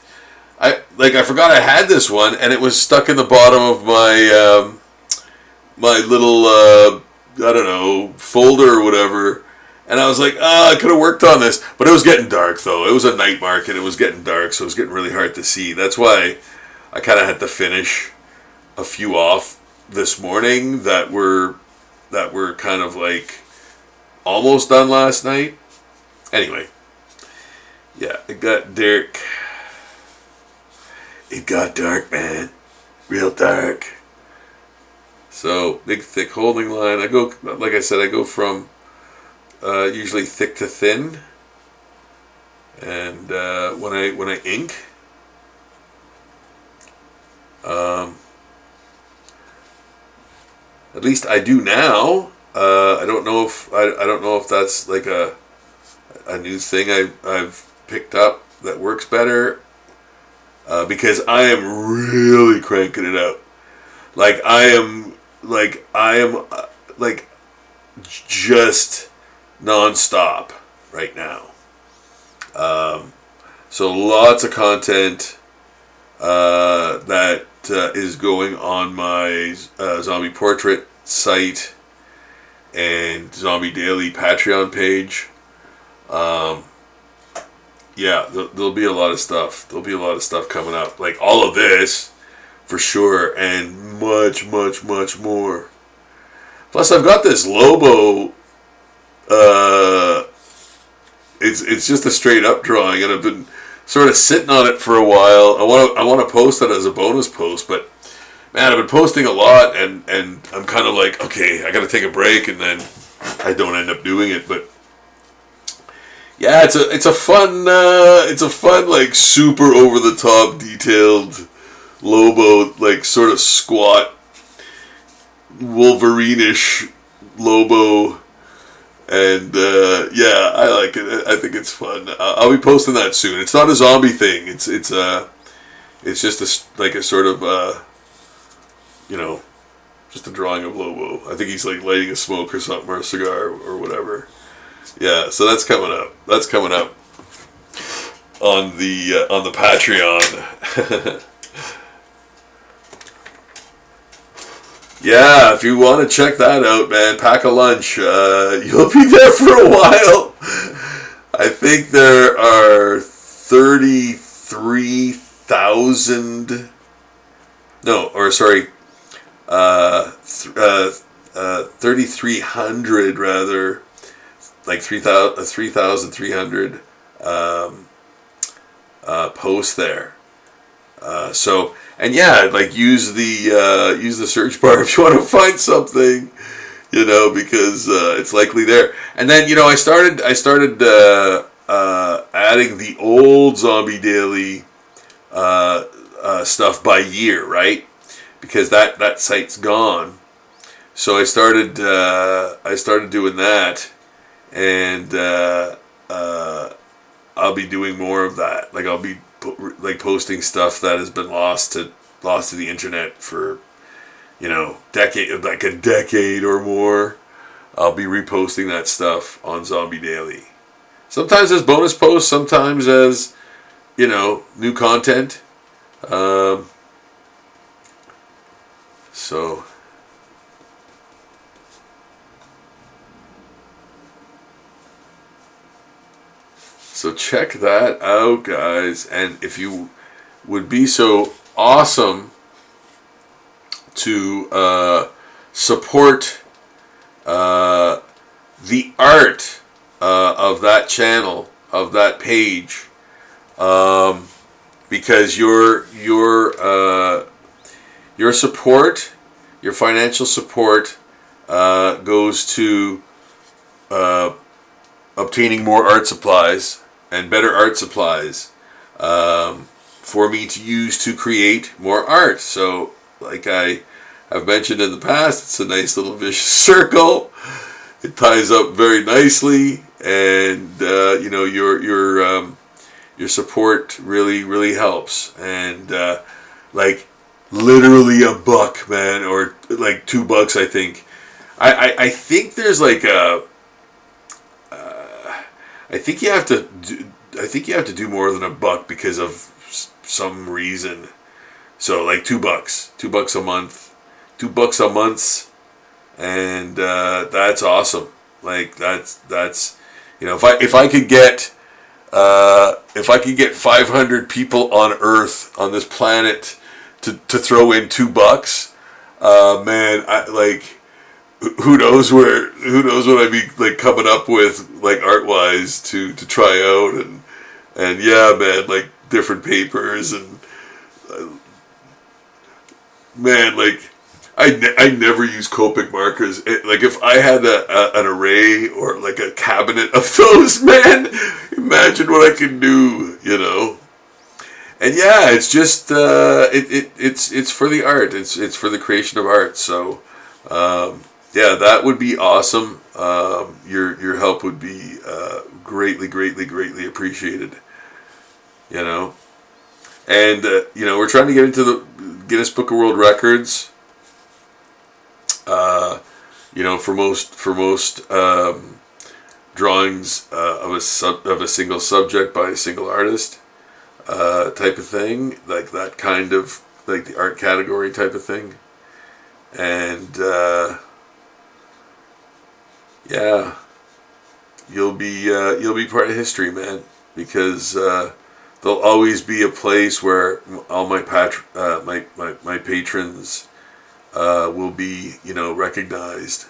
Speaker 1: I forgot I had this one, and it was stuck in the bottom of my my little I don't know, folder or whatever. And I was like, I could have worked on this, but it was getting dark though. It was a night market. It was getting dark, so it was getting really hard to see. That's why I kind of had to finish a few off this morning that were kind of like almost done last night. Anyway, yeah, it got dark. It got dark, man. Real dark. So, big, thick holding line. I go, like I said, I go from usually thick to thin. And when I ink, at least I do now. I don't know if that's like a new thing I've picked up that works better. Because I am really cranking it out. Like I am just non-stop right now. So lots of content that is going on my Zombie Portrait site and Zombie Daily Patreon page. Yeah, there'll be a lot of stuff. There'll be a lot of stuff coming up. Like all of this, for sure, and much, much, much more. Plus, I've got this Lobo. It's just a straight up drawing, and I've been sort of sitting on it for a while. I want to post it as a bonus post, but man, I've been posting a lot, and I'm kind of like, okay, I got to take a break, and then I don't end up doing it, but. Yeah, it's a fun like super over the top detailed Lobo, like sort of squat Wolverine-ish Lobo, and yeah, I like it. I think it's fun. I'll be posting that soon. It's not a zombie thing. It's just a sort of you know, just a drawing of Lobo. I think he's like lighting a smoke or something, or a cigar or whatever. Yeah, so that's coming up. That's coming up on the Patreon. Yeah, if you want to check that out, man, pack a lunch. You'll be there for a while. I think there are 33,000. No, or sorry, 3,300 rather, like 3,300 posts there. So, and yeah, like use the search bar if you want to find something, because it's likely there. And then I started adding the old Zombie Daily stuff by year, right? Because that site's gone. So I started doing that, and I'll be doing more of that. Like I'll be posting stuff that has been lost to the internet for a decade or more. I'll be reposting that stuff on Zombie Daily. Sometimes as bonus posts, sometimes as new content. So check that out, guys. And if you would be so awesome to support the art of that channel, of that page, because your support, your financial support, goes to obtaining more art supplies and better art supplies for me to use to create more art. So, like I have mentioned in the past, it's a nice little vicious circle. It ties up very nicely, and your support really helps. And like literally $1, man, or like $2, I think. I think there's like a. I think you have to do more than $1 because of some reason. So like $2, $2 a month, $2 a month, and that's awesome. Like that's if I could get 500 people on Earth, on this planet, to throw in $2, man, who knows what I'd be like coming up with, like art wise, to try out, and yeah, man, like different papers, and man, like I never use Copic markers. Like if I had an array or like a cabinet of those, man, imagine what I can do, And yeah, it's just it's for the art. It's for the creation of art. So yeah, that would be awesome. Your help would be greatly appreciated. And we're trying to get into the Guinness Book of World Records. For most drawings of a single subject by a single artist, type of thing, like that kind of like the art category type of thing, and yeah, you'll be part of history, man, because there'll always be a place where all my my patrons will be recognized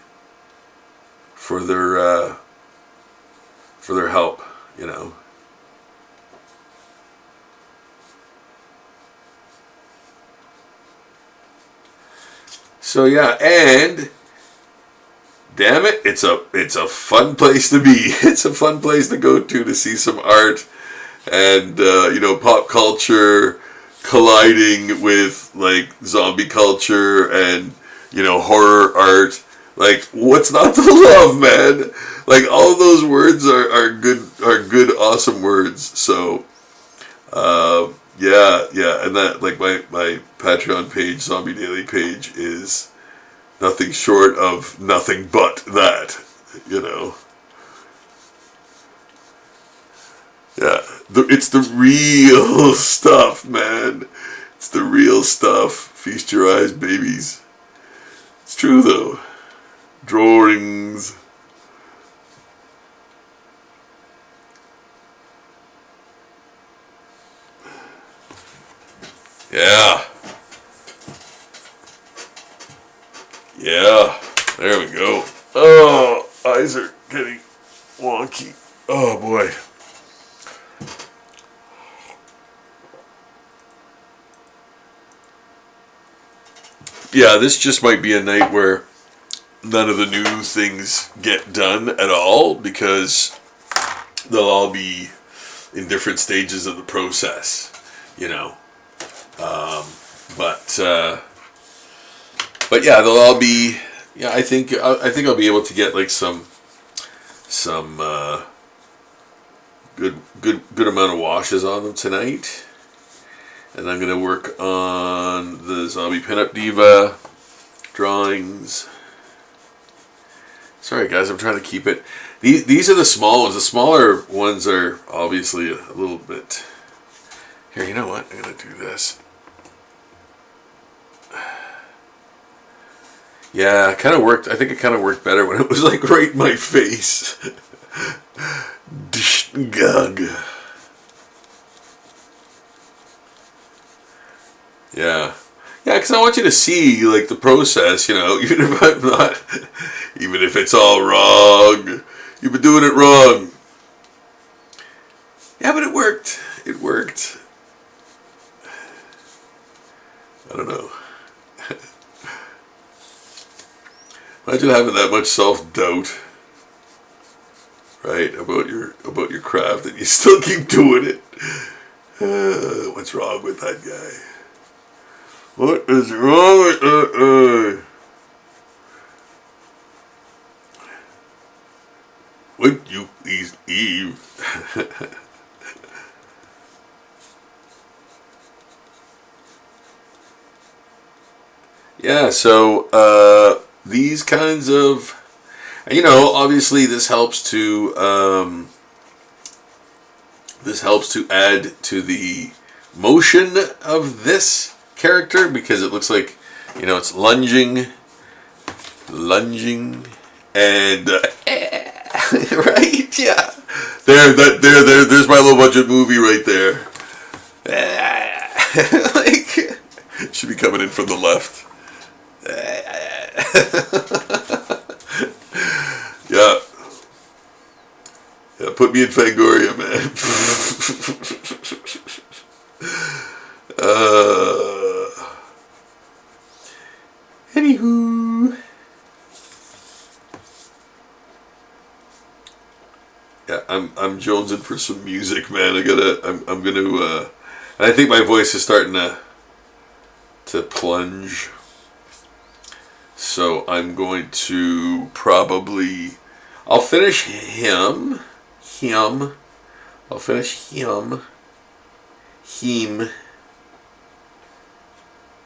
Speaker 1: for their help, So yeah, and damn it, it's a fun place to be. It's a fun place to go to see some art, and pop culture colliding with like zombie culture and horror art. Like, what's not to love, man? Like, all of those words are good, awesome words. So yeah, and that, like, my Patreon page, Zombie Daily page, is nothing short of nothing but that, Yeah, it's the real stuff, man. It's the real stuff. Feast your eyes, babies. It's true though. Drawings. Yeah. Yeah. There we go. Oh, eyes are getting wonky. Oh boy. Yeah, this just might be a night where none of the new things get done at all because they'll all be in different stages of the process, you know. But yeah, they'll all be. Yeah, I think I'll be able to get like some good amount of washes on them tonight, and I'm gonna work on the Zombie Pinup Diva drawings. Sorry guys, I'm trying to keep it. These are the small ones. The smaller ones are obviously a little bit. Here, you know what? I'm gonna do this. Yeah, it kind of worked. I think it kind of worked better when it was like right in my face. Gug. Yeah. Yeah, because I want you to see like the process, you know, even if I'm not, even if it's all wrong. You've been doing it wrong. Yeah, but it worked. It worked. I don't know. Imagine having that much self-doubt, right, about your craft, and you still keep doing it. What's wrong with that guy? What is wrong with that guy? Would you please leave? Yeah, so these kinds of, you know, obviously this helps to add to the motion of this character because it looks like, you know, it's lunging, and right, yeah. There's my low budget movie right there. Like, should be coming in from the left. Yeah. Yeah, put me in Fangoria, man. Anywho. Yeah, I'm jonesing for some music, man. I'm gonna I think my voice is starting to plunge. So I'm going to probably, I'll finish him. I'll finish him.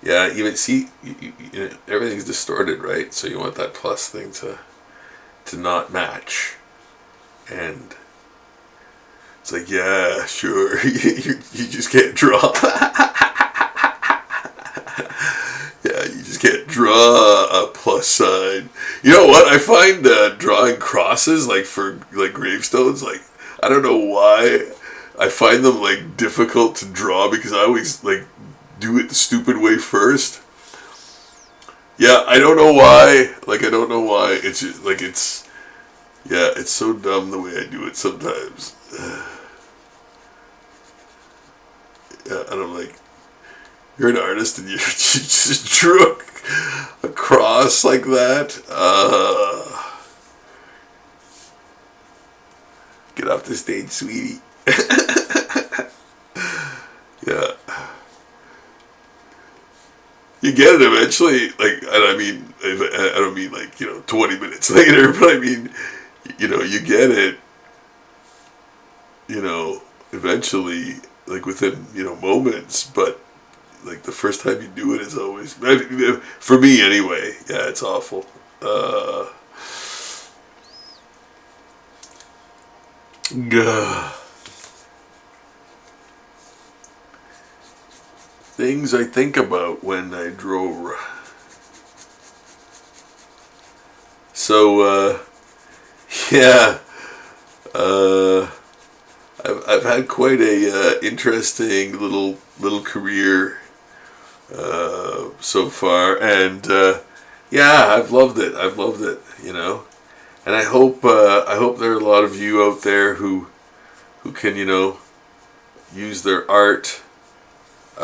Speaker 1: Yeah, even see, you know, everything's distorted, right? So you want that plus thing to not match. And it's like, yeah, sure, you just can't draw. Yeah, you just can't draw a plus sign. You know what? I find drawing crosses, like for like gravestones, like I don't know why I find them like difficult to draw because I always like do it the stupid way first. Yeah, I don't know why. Like I don't know why. It's just, like it's so dumb the way I do it sometimes. Yeah, and I'm like, you're an artist and you just drew a cross like that. Get off the stage, sweetie. Yeah. You get it eventually, like, and I mean, I don't mean like, you know, 20 minutes later, but I mean, you know, you get it, you know, eventually, like within, you know, moments, but like the first time you do it is always, for me anyway, yeah, it's awful. Things I think about when I draw. So, yeah, I've had quite a interesting little career so far, and yeah, I've loved it. I've loved it, you know, and I hope there are a lot of you out there who can, you know, use their art, you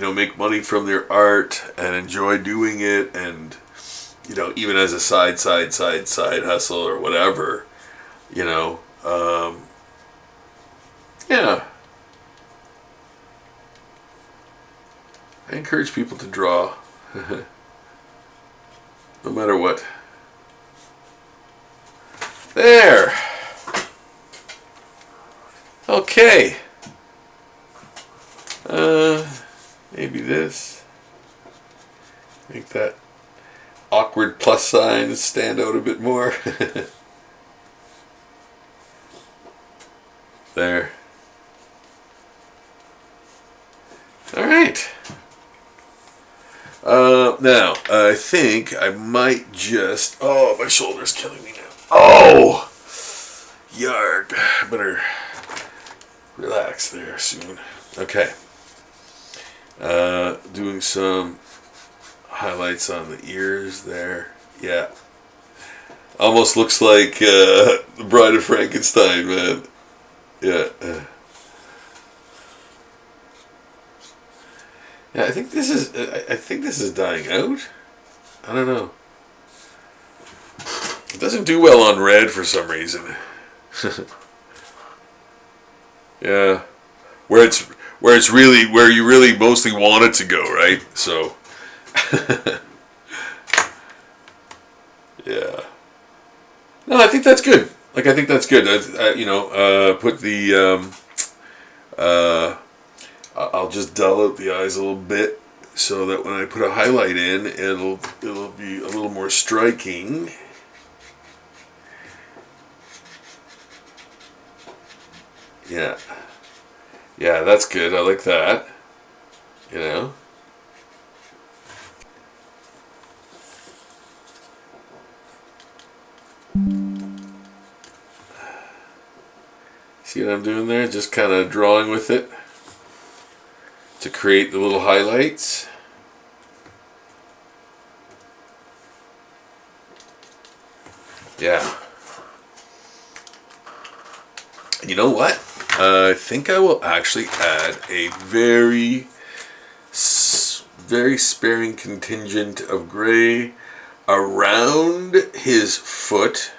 Speaker 1: know, make money from their art and enjoy doing it, and you know, even as a side hustle or whatever, you know, yeah. I encourage people to draw, no matter what. There. Okay. Maybe this. Make that awkward plus sign stand out a bit more. There. All right. Now, I think I might just... Oh, my shoulder's killing me now. Oh! Yarg. I better relax there soon. Okay. Doing some highlights on the ears there. Yeah. Almost looks like the Bride of Frankenstein, man. Yeah. Yeah, I think this is dying out. I don't know. It doesn't do well on red for some reason. Yeah, where you really mostly want it to go, right? So, yeah. No, I think that's good. Like, I think that's good. You know, put the I'll just dull out the eyes a little bit so that when I put a highlight in, it'll be a little more striking. Yeah. Yeah, that's good. I like that. You know? See what I'm doing there? Just kind of drawing with it to create the little highlights. Yeah. You know what? I think I will actually add a very sparing contingent of gray around his foot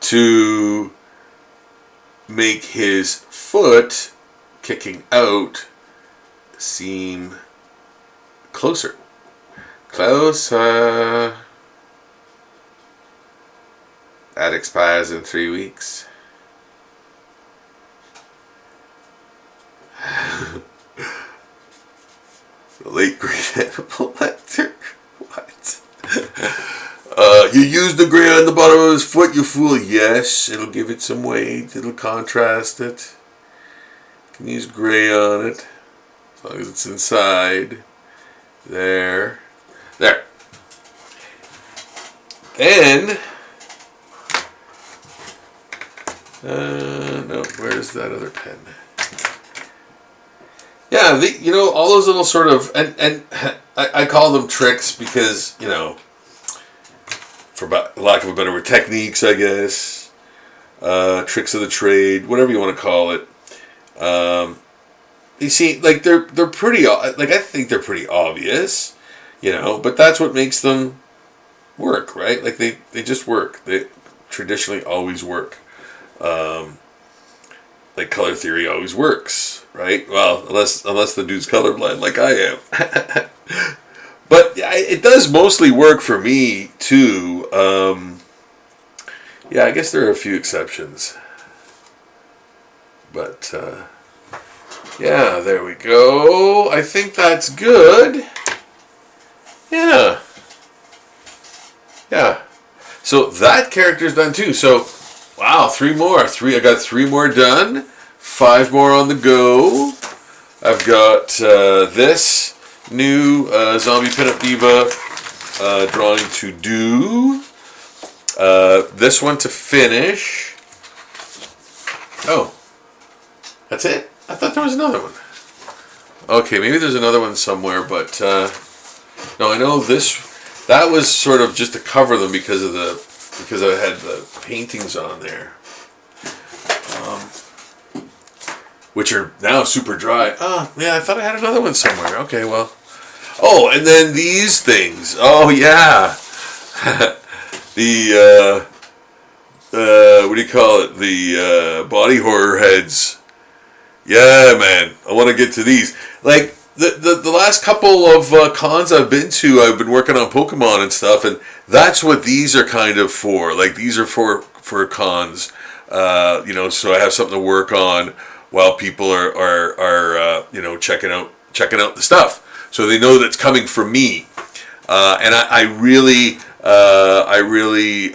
Speaker 1: to make his foot kicking out seem closer. Closer. That expires in 3 weeks. The late great Hannibal Lecter. What? You use the gray on the bottom of his foot, you fool. Yes, it'll give it some weight. It'll contrast it. You can use gray on it. As long as it's inside. There. There. Then... no, where's that other pen? Yeah, you know, all those little sort of, and I call them tricks because, you know, for lack of a better word, techniques, I guess, tricks of the trade, whatever you want to call it. You see, like, they're pretty, like, I think they're pretty obvious, you know, but that's what makes them work, right? Like, they just work. They traditionally always work. Like, color theory always works, right? Well, unless the dude's colorblind like I am. But it does mostly work for me too. Yeah, I guess there are a few exceptions. But yeah, there we go. I think that's good. Yeah. Yeah. So that character's done too. So wow, 3 more. I got 3 more done. 5 more on the go. I've got this new Zombie Pinup Diva drawing to do. This one to finish. Oh, that's it? I thought there was another one. Okay, maybe there's another one somewhere, but no, I know that was sort of just to cover them because I had the paintings on there, which are now super dry. Oh, yeah, I thought I had another one somewhere. Okay, well. Oh, and then these things. Oh, yeah. The, what do you call it? The body horror heads. Yeah, man. I want to get to these. Like, the last couple of cons I've been to, I've been working on Pokemon and stuff, and that's what these are kind of for. Like, these are for cons, so I have something to work on while people are checking out the stuff. So they know that's coming from me. And I really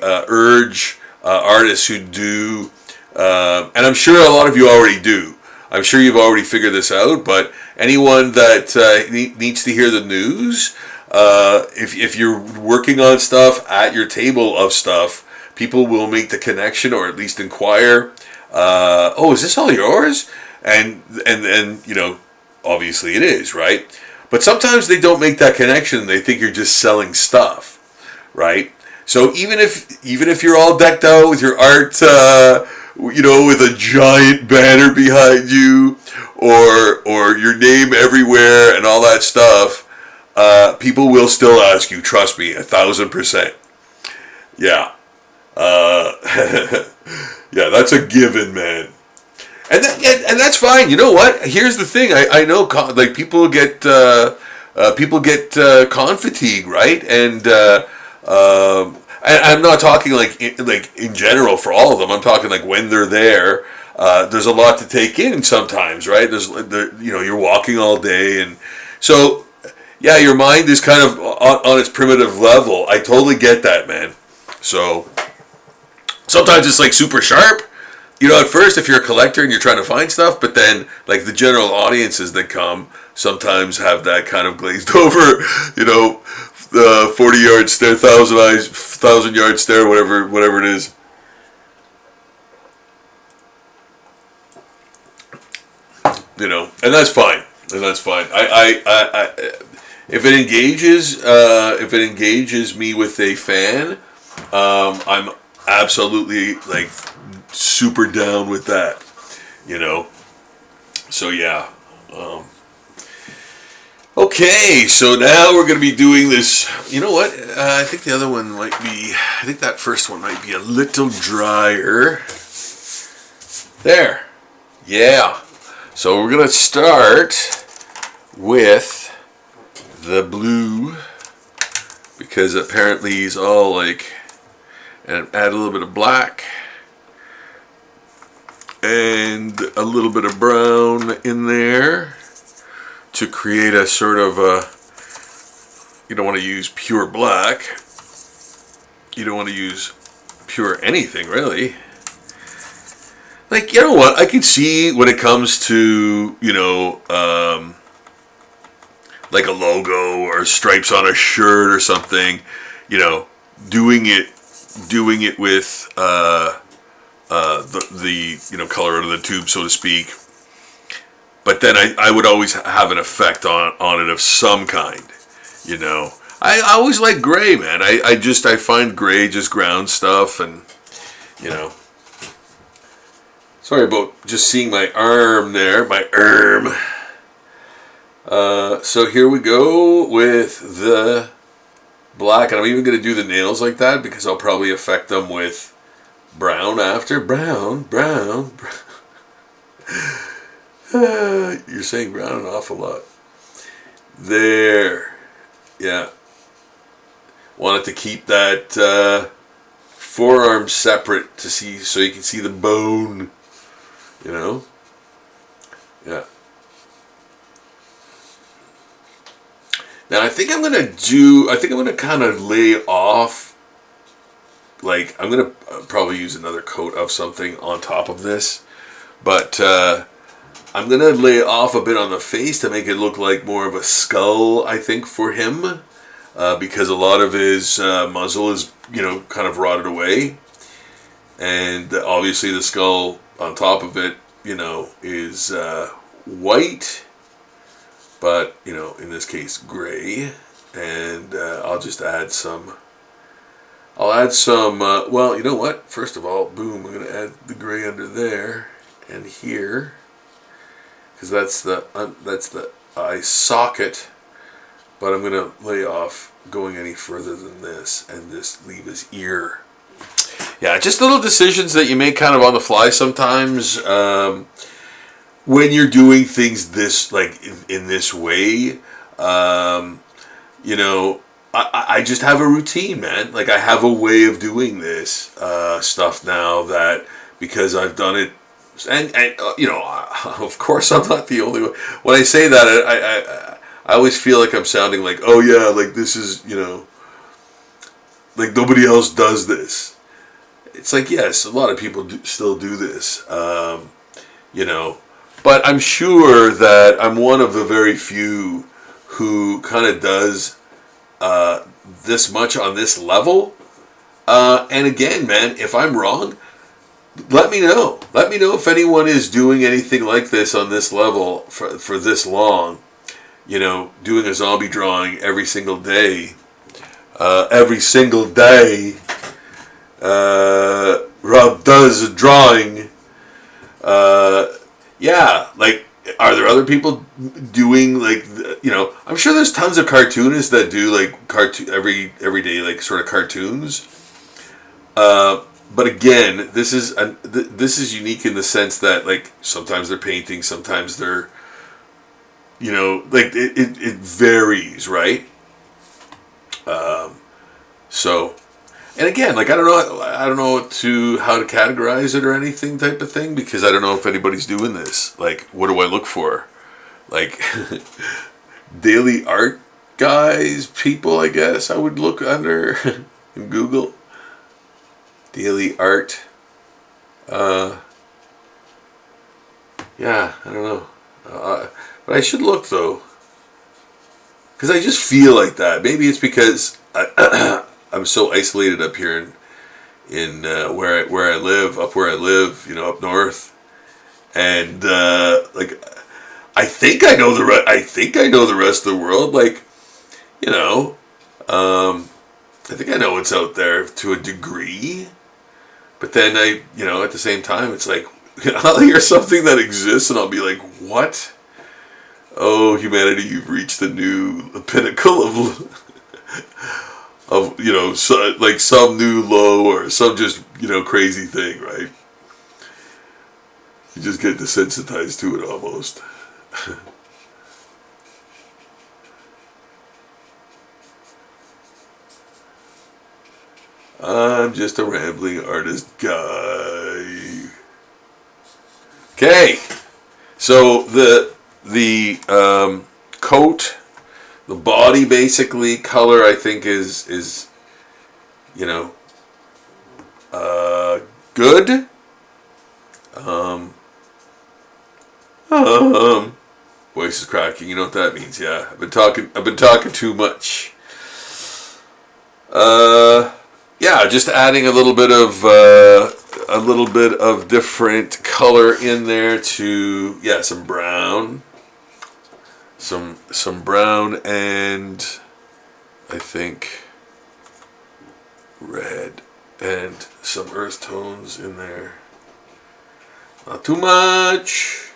Speaker 1: urge artists who do, and I'm sure a lot of you already do. I'm sure you've already figured this out, but anyone that needs to hear the news, if you're working on stuff at your table of stuff, people will make the connection or at least inquire. Oh, is this all yours? And obviously it is, right? But sometimes they don't make that connection. They think you're just selling stuff, right? So even if you're all decked out with your art, with a giant banner behind you, or your name everywhere and all that stuff, people will still ask you. Trust me, 1,000%. Yeah, yeah, that's a given, man. And that's fine. You know what? Here's the thing. I know like people get con fatigue, right? And I'm not talking like in general for all of them. I'm talking like when they're there. There's a lot to take in sometimes, right? You're walking all day, and so yeah, your mind is kind of on its primitive level. I totally get that, man. So sometimes it's like super sharp. At first, if you're a collector and you're trying to find stuff, but then, like, the general audiences that come sometimes have that kind of glazed over, 40-yard stare, 1,000-yard stare, whatever it is. And that's fine. I if it engages me with a fan, I'm absolutely like super down with that, so yeah. Okay, so now we're going to be doing this. You know what, I think the other one might be, I think that first one might be a little drier. There, yeah. So we're going to start with the blue, because apparently he's all like, and add a little bit of black and a little bit of brown in there to create a sort of you don't want to use pure black, you don't want to use pure anything really. Like, you know what, I can see when it comes to like a logo or stripes on a shirt or something, doing it with the color of the tube, so to speak. But then I would always have an effect on it of some kind, I always like gray, man. I find gray just ground stuff, and sorry about just seeing my arm there, my arm. So here we go with the black, and I'm even going to do the nails like that because I'll probably affect them with brown after. Brown. You're saying brown an awful lot. There. Yeah. Wanted to keep that forearm separate to see, so you can see the bone. Yeah. Now I think I'm going to kind of lay off, like, I'm going to probably use another coat of something on top of this, but I'm going to lay off a bit on the face to make it look like more of a skull, I think, for him. because a lot of his muzzle is, kind of rotted away. And obviously the skull on top of it, is white, but, in this case, gray. And I'll just add some, well, you know what? First of all, boom, I'm going to add the gray under there and here, because that's the eye socket. But I'm going to lay off going any further than this and just leave his ear. Yeah, just little decisions that you make kind of on the fly sometimes when you're doing things this, like, in this way. I just have a routine, man. Like, I have a way of doing this stuff now that, because I've done it, and of course I'm not the only one. When I say that, I always feel like I'm sounding like, oh yeah, like this is, like nobody else does this. It's like, yes, a lot of people still do this, but I'm sure that I'm one of the very few who kind of does this much on this level. And again, man, if I'm wrong, let me know. Let me know if anyone is doing anything like this on this level for this long. Doing a zombie drawing every single day. Rob does a drawing. Yeah, like, are there other people doing, like, I'm sure there's tons of cartoonists that do, like, every day, like, sort of cartoons. But again, this is unique in the sense that, like, sometimes they're painting, sometimes they're, like, it varies, right? So, and again, like, I don't know how to categorize it or anything type of thing, because I don't know if anybody's doing this. Like, what do I look for? Like, daily art guys, people, I guess I would look under in Google. Daily art. Yeah, I don't know. But I should look, though, because I just feel like that. Maybe it's because I'm so isolated up here in where I live, up north, and like, I think I know the rest of the world. Like, I think I know what's out there to a degree, but then at the same time, it's like, I'll hear something that exists and I'll be like, what? Oh, humanity, you've reached a new pinnacle of like some new low or some just, crazy thing, right? You just get desensitized to it almost. I'm just a rambling artist guy. Okay, so the coat, the body, basically color, I think is good. Voice is cracking. You know what that means? Yeah, I've been talking too much. Yeah, just adding a little bit of different color in there to, yeah, some brown, some brown, and I think red, and some earth tones in there. Not too much.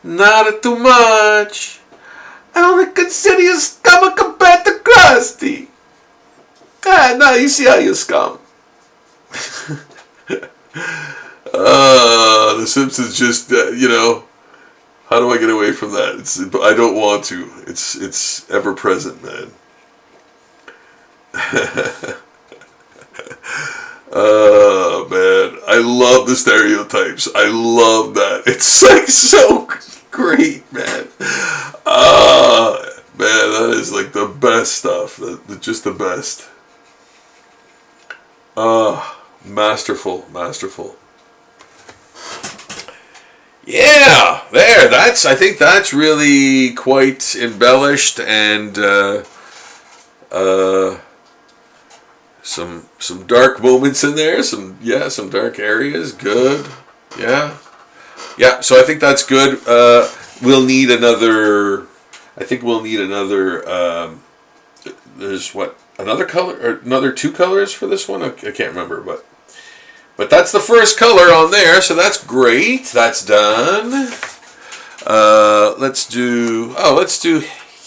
Speaker 1: Not too much. I only consider you scum compared to Krusty. Now you see how you scum. The Simpsons just, how do I get away from that? I don't want to. It's ever present, man. Oh, man. I love the stereotypes. I love that. It's like so great, man. Man, that is like the best stuff. Just the best. Masterful. Yeah, there. I think that's really quite embellished and Some dark moments in there. Some dark areas. Good. Yeah. Yeah. So I think that's good. We'll need another. I think we'll need another. There's another color or another 2 colors for this one. I can't remember, but that's the first color on there, so that's great. That's done. Let's do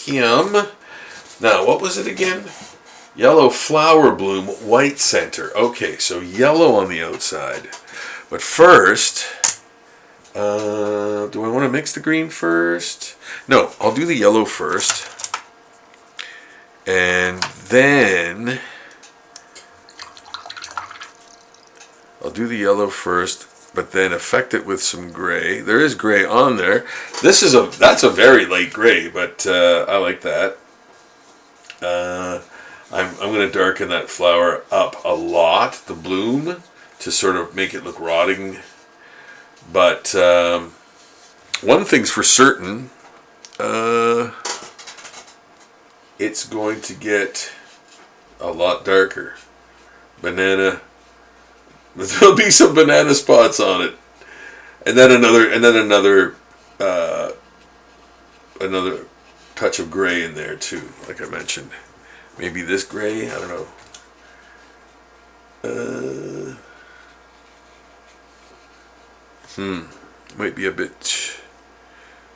Speaker 1: him. Now, what was it again? Yellow flower bloom, white center. Okay, so yellow on the outside. But first, do I want to mix the green first? No, I'll do the yellow first. And then I'll do the yellow first, but then affect it with some gray. There is gray on there. That's a very light gray, but I like that. I'm going to darken that flower up a lot, the bloom, to sort of make it look rotting. But one thing's for certain, it's going to get a lot darker. Banana. There'll be some banana spots on it, and then another touch of gray in there too, like I mentioned. Maybe this gray, I don't know. Might be a bit.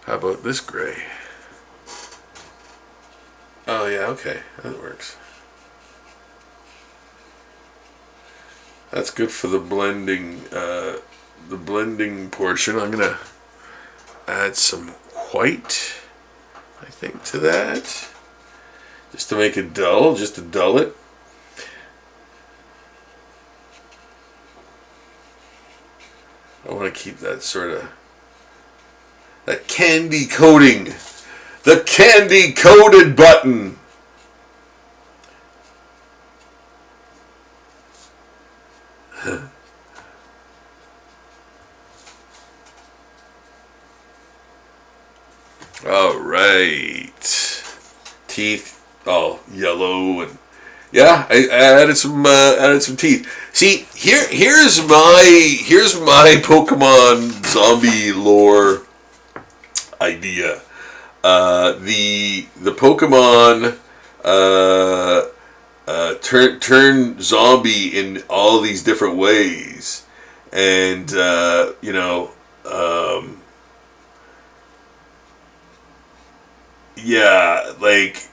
Speaker 1: How about this gray? Oh yeah, okay, that works. That's good for the blending portion. I'm gonna add some white, I think, to that, just to make it dull, just to dull it. I want to keep that sort of that candy coating, the candy coated button. All right, teeth all yellow, and yeah, I added some teeth. See, here's my Pokemon zombie lore idea. The Pokemon turn zombie in all these different ways, and yeah, like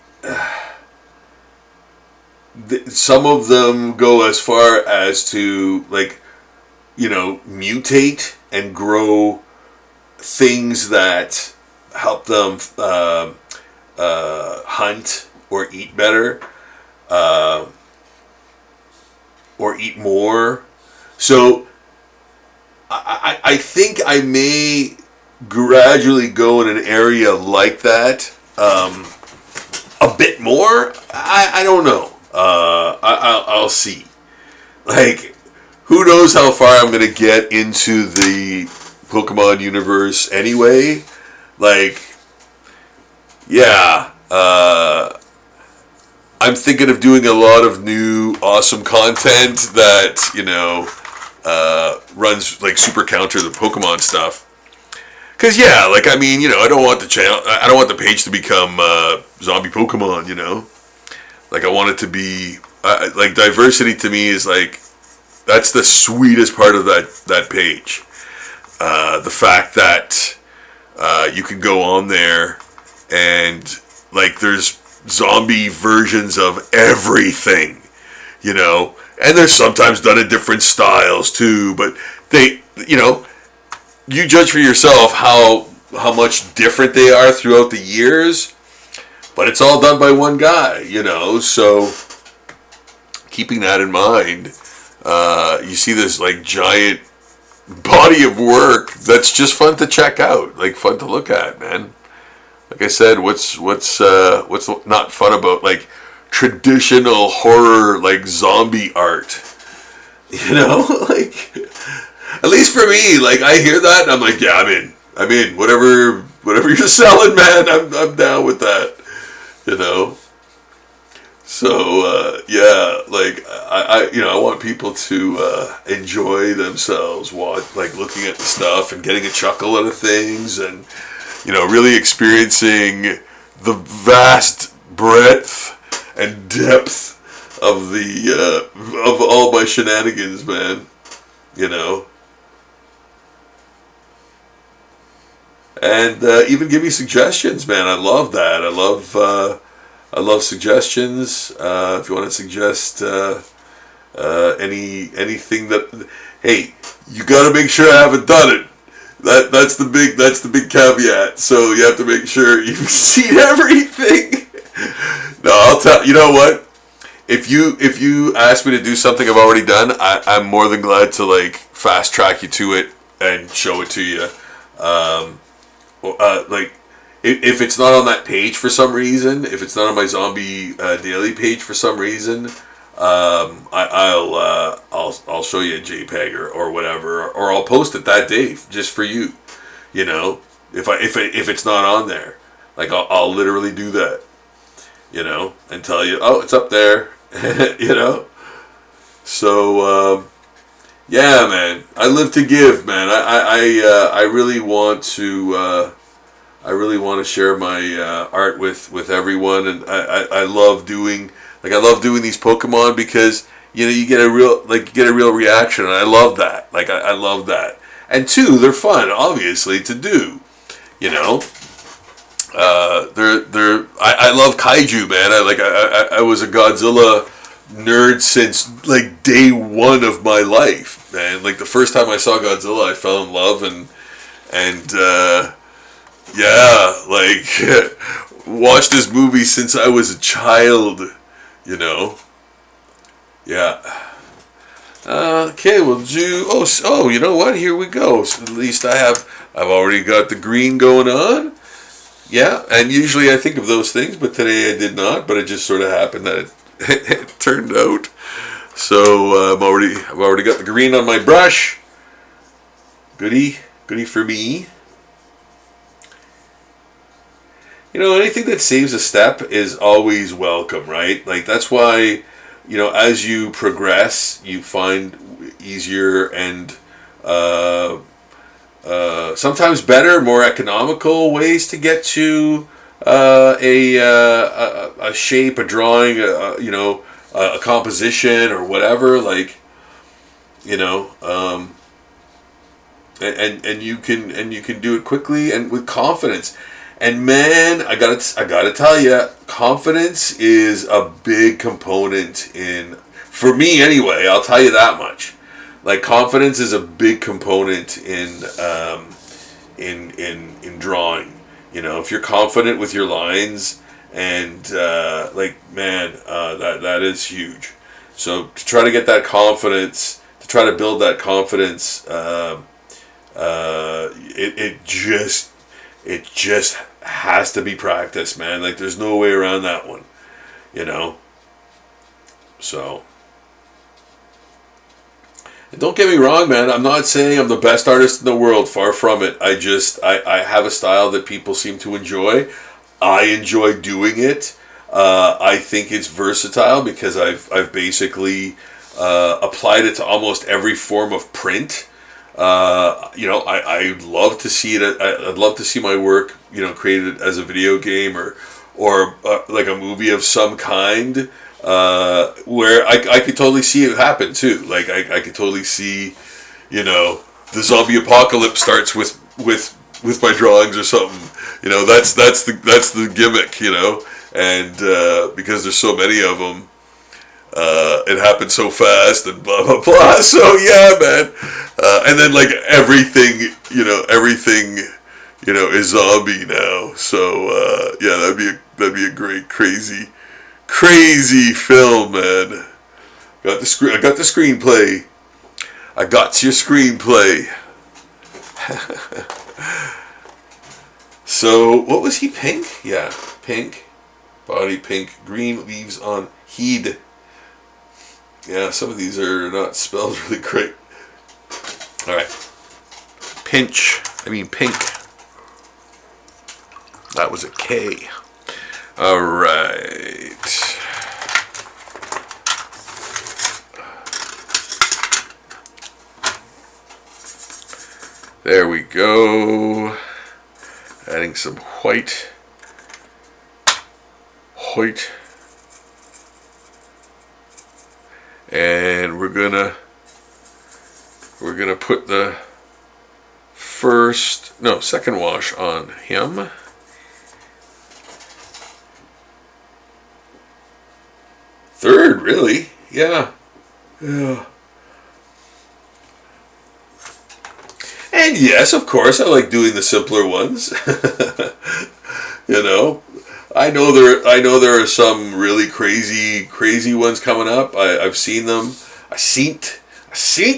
Speaker 1: some of them go as far as to, like, mutate and grow things that help them hunt or eat better, or eat more. So I think I may gradually go in an area like that. A bit more. I don't know. I'll see. Like, who knows how far I'm gonna get into the Pokemon universe anyway. Like, yeah. I'm thinking of doing a lot of new awesome content that runs like super counter the Pokemon stuff. Cause yeah, like, I mean, I don't want the channel, I don't want the page to become zombie Pokemon, Like, I want it to be like, diversity to me is like, that's the sweetest part of that page. The fact that you can go on there and, like, there's zombie versions of everything, and they're sometimes done in different styles too, but they, you judge for yourself how much different they are throughout the years, but it's all done by one guy, so keeping that in mind, you see this, like, giant body of work that's just fun to check out, like, fun to look at, man. Like I said, what's not fun about, like, traditional horror, like, zombie art, like, at least for me, like, I hear that and I'm like, yeah, I'm in, whatever you're selling, man, I'm down with that, So yeah, like I want people to enjoy themselves while like looking at the stuff and getting a chuckle out of things, and really experiencing the vast breadth and depth of the of all my shenanigans, man. You know, and even give me suggestions, man. I love that. I love suggestions. If you want to suggest anything that, hey, you got to make sure I haven't done it. That's the big caveat. So you have to make sure you've seen everything. No, I'll tell you. Know what? If you ask me to do something I've already done, I'm more than glad to like fast track you to it and show it to you. Like if it's not on that page for some reason, if it's not on my zombie daily page for some reason, I'll show you a JPEG or whatever, or I'll post it that day just for you. If it's not on there, like I'll literally do that. And tell you, oh, it's up there. So yeah, man, I live to give, man. I really want to share my art with everyone, and I love doing these Pokemon because you get a real reaction, and I love that. Like I love that, and two, they're fun, obviously, to do. I love kaiju, man. I was a Godzilla nerd since like day one of my life, man. Like the first time I saw Godzilla, I fell in love, and yeah, like watched this movie since I was a child. Yeah. Okay, well, you know what? Here we go. So at least I've already got the green going on. Yeah, and usually I think of those things, but today I did not. But it just sort of happened that it turned out. So I've already got the green on my brush. Goody for me. Anything that saves a step is always welcome, right? Like that's why, as you progress, you find easier and sometimes better, more economical ways to get to a shape, a drawing, a composition or whatever. Like, and you can do it quickly and with confidence. And man, I gotta tell you, confidence is a big component for me anyway. I'll tell you that much. Like confidence is a big component in drawing. If you're confident with your lines, and that is huge. So to try to get that confidence, to try to build that confidence, it just has to be practice, man. Like there's no way around that one, So, and don't get me wrong, man. I'm not saying I'm the best artist in the world. Far from it. I have a style that people seem to enjoy. I enjoy doing it. I think it's versatile because I've basically applied it to almost every form of print. I'd love to see it. I'd love to see my work, created as a video game or like a movie of some kind, where I could totally see it happen too. Like I could totally see, the zombie apocalypse starts with my drawings or something. That's the gimmick, and because there's so many of them. It happened so fast and blah blah blah. So yeah, man. And then like everything is zombie now. So yeah, that'd be a great crazy film, man. I got the screenplay. I got your screenplay. So what was he? Pink? Yeah, pink. Body pink. Green leaves on heed. Yeah, some of these are not spelled really great. Alright. Pink. That was a K. Alright. There we go. Adding some white. And we're gonna put the second wash on him. Third, really? Yeah. And yes, of course, I like doing the simpler ones. You know, I know there are some really crazy ones coming up. I've seen them. I seen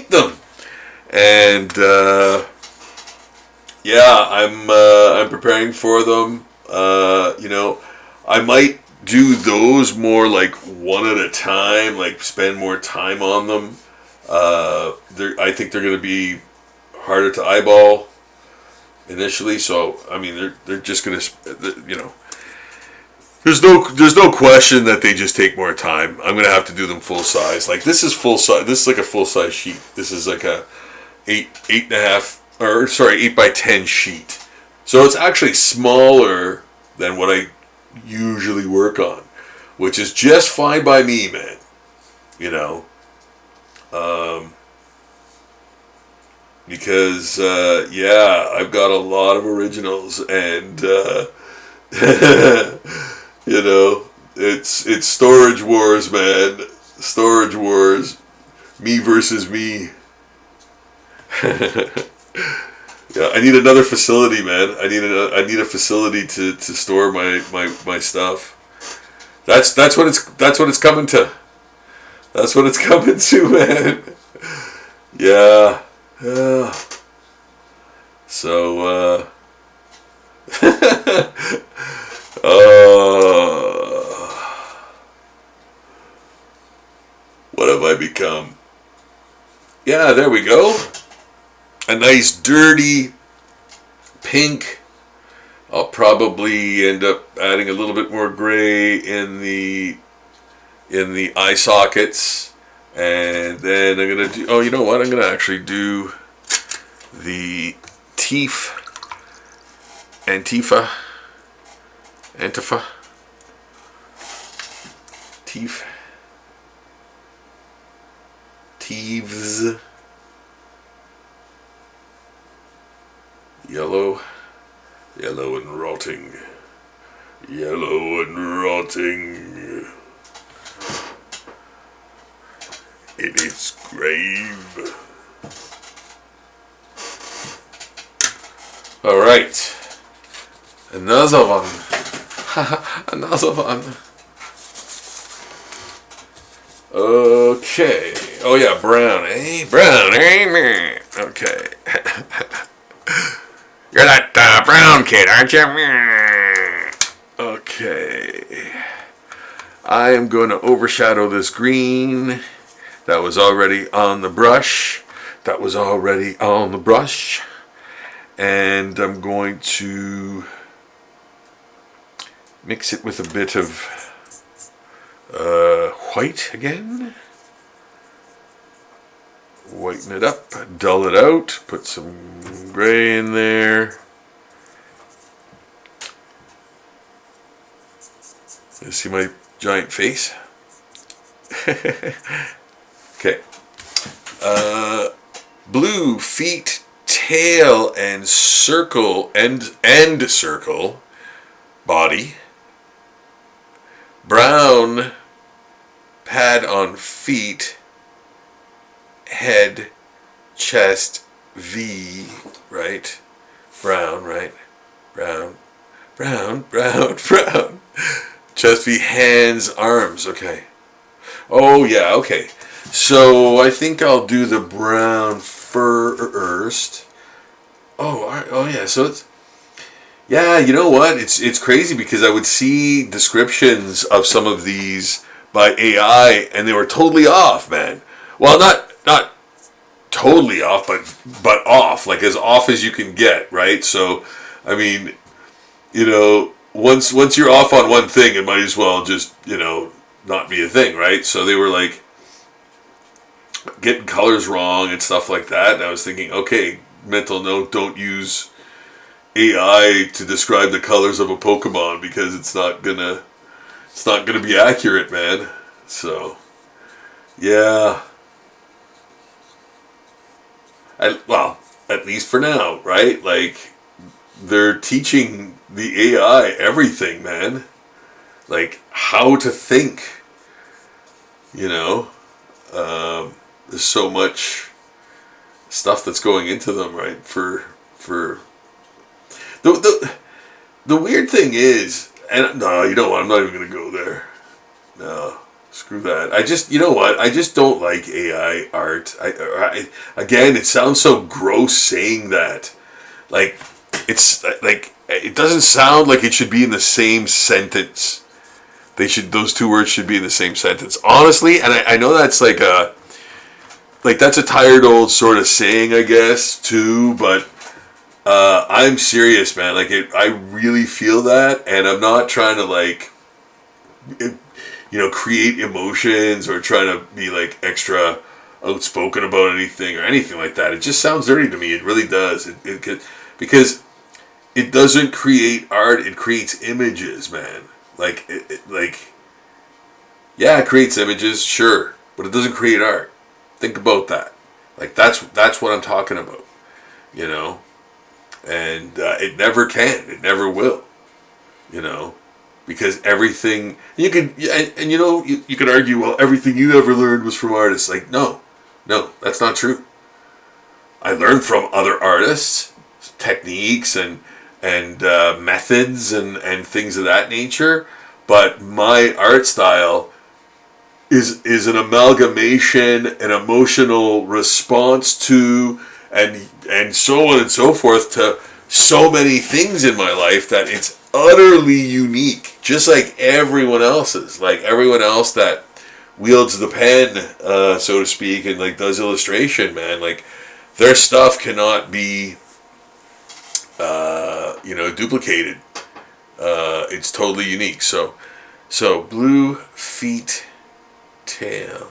Speaker 1: them, and yeah, I'm preparing for them. You know, I might do those more like one at a time, like spend more time on them. I think they're going to be harder to eyeball initially, so I mean they're just going to, you know, there's no question that they just take more time. I'm going to have to do them full size. Like this is full size. This is like a full size sheet. This is like a 8 by 10 sheet. So it's actually smaller than what I usually work on, which is just fine by me, man. You know, because yeah, I've got a lot of originals, and you know, it's storage wars, man. Storage wars, me versus me. Yeah, I need another facility, man. I need a facility to store my stuff. That's what it's coming to. That's what it's coming to, man. Yeah. Yeah. So what have I become? Yeah, there we go. A nice dirty pink. I'll probably end up adding a little bit more gray in the eye sockets, and then I'm gonna do. Oh, you know what? I'm gonna actually do the Antifa, Teeves. Yellow and rotting. Yellow and rotting in its grave. All right. Another one. Another one. Okay. Oh yeah, brown, eh? Brown, eh, man? Okay. You're that brown kid, aren't you? Okay. I am going to overshadow this green. That was already on the brush. And I'm going to mix it with a bit of white again. Whiten it up, dull it out, put some gray in there. You see my giant face? Okay. Blue feet, tail, and circle, and circle body. Brown pad on feet, head, chest, V, right? Brown, right? Brown. Chest, V, hands, arms, okay. Oh, yeah, okay. So I think I'll do the brown first. Oh yeah, so it's... Yeah, you know what? It's crazy because I would see descriptions of some of these by AI and they were totally off, man. Well, not totally off, but off, like as off as you can get, right? So, I mean, you know, once you're off on one thing, it might as well just, you know, not be a thing, right? So they were like getting colors wrong and stuff like that, and I was thinking, okay, mental note: don't use AI to describe the colors of a Pokemon because it's not gonna be accurate, man. So yeah, well, at least for now, right? Like, they're teaching the AI everything, man. Like, how to think. You know, there's so much stuff that's going into them, right? For the weird thing is, and no, you know what? I'm not even gonna go there. No, screw that. I just, you know what? I just don't like AI art. Again, it sounds so gross saying that. Like, it's like, it doesn't sound like it should be in the same sentence. Those two words should be in the same sentence. Honestly, and I know that's that's a tired old sort of saying, I guess, too, but I'm serious, man. Like, I really feel that, and I'm not trying to create emotions or trying to be like extra outspoken about anything or anything like that. It just sounds dirty to me. It really does. Because it doesn't create art. It creates images, man. Yeah, it creates images, sure, but it doesn't create art. Think about that. Like, that's what I'm talking about, you know. And it never can. It never will, you know, because everything you could and you know you could argue, well, everything you ever learned was from artists. Like, no, that's not true. I learned from other artists, techniques and methods and things of that nature. But my art style is an amalgamation, an emotional response to, and so on and so forth, to so many things in my life that it's utterly unique, just like everyone else's. Like everyone else that wields the pen, so to speak, and like does illustration, man. Like, their stuff cannot be, duplicated. It's totally unique. So blue feet, tail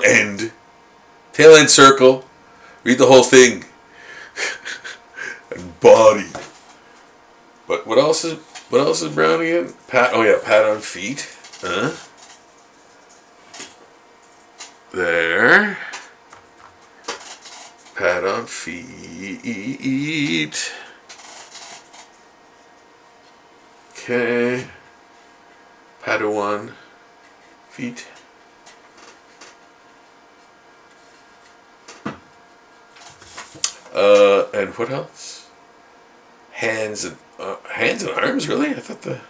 Speaker 1: end circle. Read the whole thing. And body. But what else is brown again? Pat on feet. There. Pat on feet. Okay. Padawan feet. And what else? Hands and arms, really? I thought the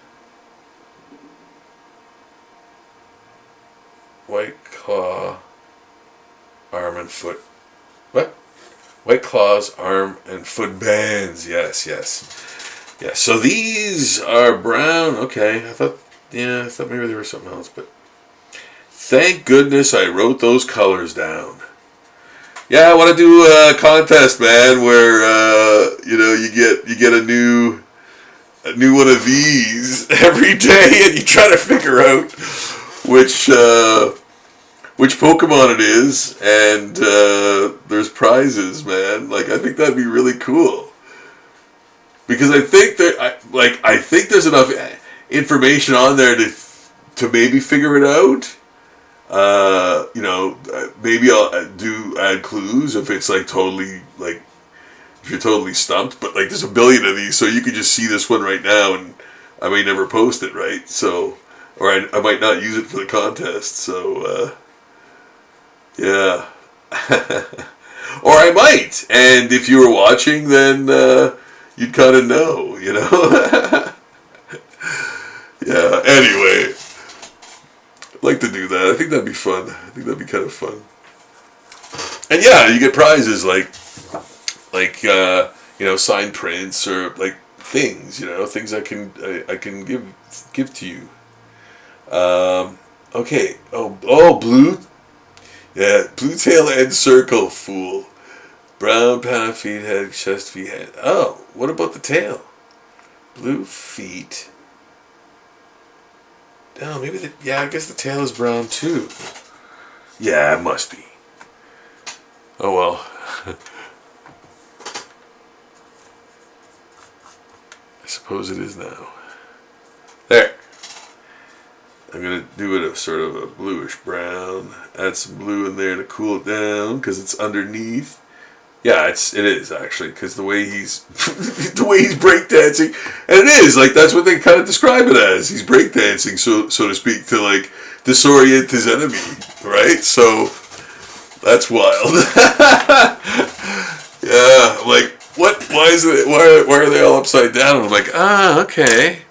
Speaker 1: White Claw, arm and foot. What? White Claws, arm and foot bands. Yes. Yeah, so these are brown. Okay, I thought maybe there was something else, but thank goodness I wrote those colors down. Yeah, I want to do a contest, man, where you get a new one of these every day, and you try to figure out which Pokemon it is, and there's prizes, man. Like, I think that'd be really cool, because I think there's enough information on there to maybe figure it out. Maybe I'll add clues if it's if you're totally stumped. But like, there's a billion of these, so you could just see this one right now, and I may never post it, right? So, or I might not use it for the contest. So, yeah, or I might. And if you were watching, then you'd kind of know, you know. Yeah. Anyway. Like to do that. I think that'd be fun. I think that'd be kind of fun. And yeah, you get prizes like signed prints or like things, things I can give to you. Okay. Oh, blue. Yeah, blue tail end circle, fool. Brown pound feet head, chest feet head. Oh, what about the tail? Blue feet. Oh, maybe I guess the tail is brown too. Yeah, it must be. Oh well. I suppose it is now. There. I'm going to do it a sort of a bluish brown. Add some blue in there to cool it down because it's underneath. Yeah, it is actually, because the way he's breakdancing, and it is like that's what they kind of describe it as. He's breakdancing, so to speak, to like disorient his enemy, right? So that's wild. Yeah, I'm like, what? Why is it? Why are they all upside down? And I'm like, okay.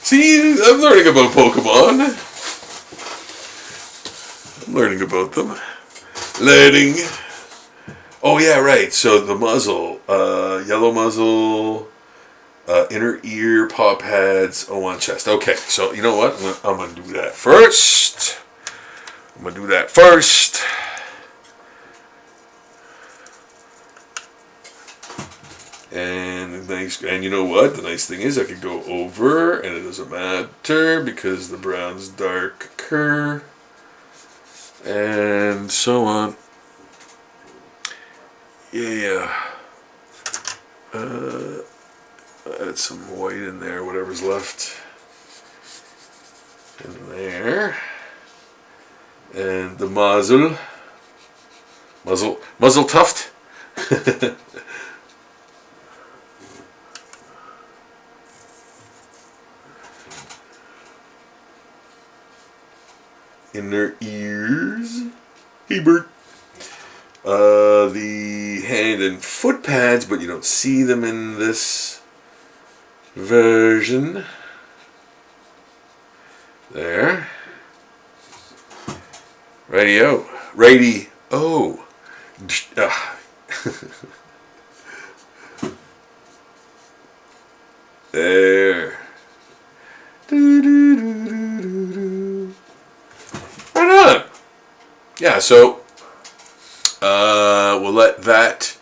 Speaker 1: See, I'm learning about Pokemon. I'm learning about them. Learning. Oh yeah, right. So the muzzle, yellow muzzle, inner ear, paw pads, on chest. Okay, so you know what? I'm gonna do that first. And nice. And you know what? The nice thing is I could go over, and it doesn't matter because the brown's darker, and so on. Yeah. Add some white in there, whatever's left in there. And the muzzle tuft. Inner ears. Hey, Bert. The hand and foot pads, but you don't see them in this version. There. Radio. Radio. There. Right on. Yeah, so we'll let that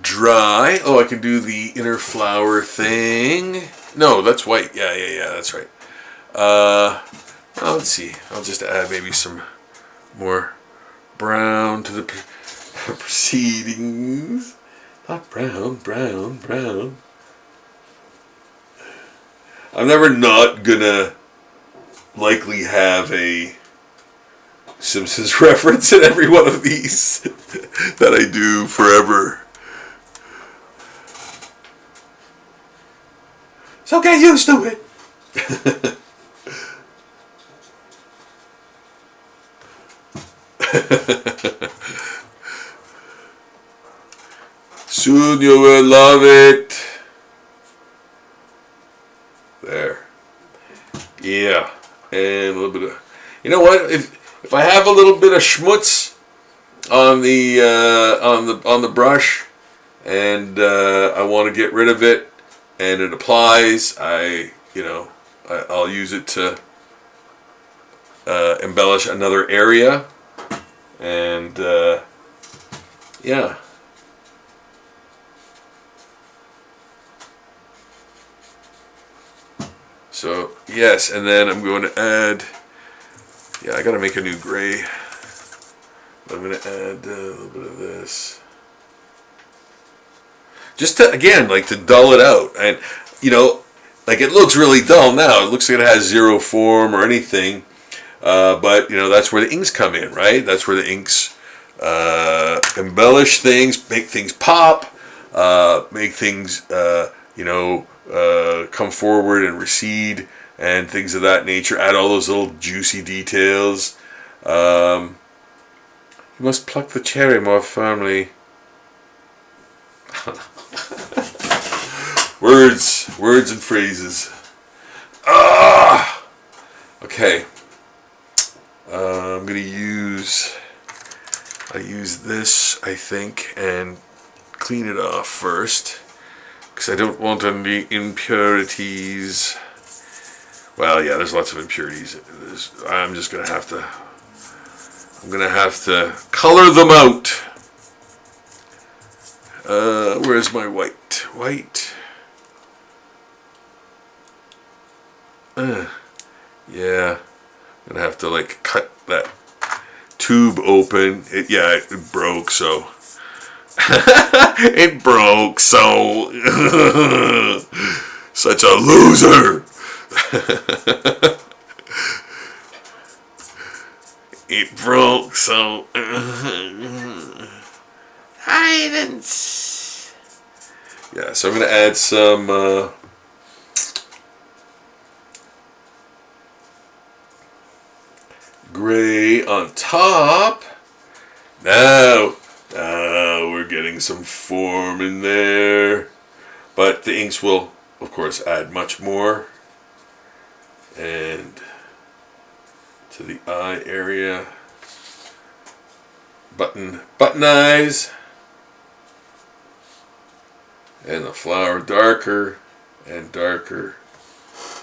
Speaker 1: dry. Oh, I can do the inner flower thing. No, that's white. Yeah, that's right. Let's see. I'll just add maybe some more brown to the proceedings. Not brown. I'm never not gonna likely have a Simpsons reference in every one of these that I do forever. So get used to it. Soon you will love it. There. Yeah. And a little bit of, you know what? If I have a little bit of schmutz on the brush, and I want to get rid of it, and it applies, I'll use it to embellish another area, and yeah. So yes, and then I'm going to add. Yeah, I gotta make a new gray. But I'm gonna add a little bit of this. Just to, again, like to dull it out. And, like it looks really dull now. It looks like it has zero form or anything. But, that's where the inks come in, right? That's where the inks embellish things, make things pop, make things, come forward and recede. And things of that nature. Add all those little juicy details. You must pluck the cherry more firmly. Words and phrases. Okay. I'm gonna use this, I think, and clean it off first, because I don't want any impurities. Well, yeah, there's lots of impurities. I'm gonna have to color them out. Where's my white? Yeah, I'm gonna have to like cut that tube open. It broke, so Such a loser. It broke, so I didn't. Yeah, so I'm gonna add some gray on top. Now we're getting some form in there, but the inks will, of course, add much more. And to the eye area, button eyes, and the flower darker and darker.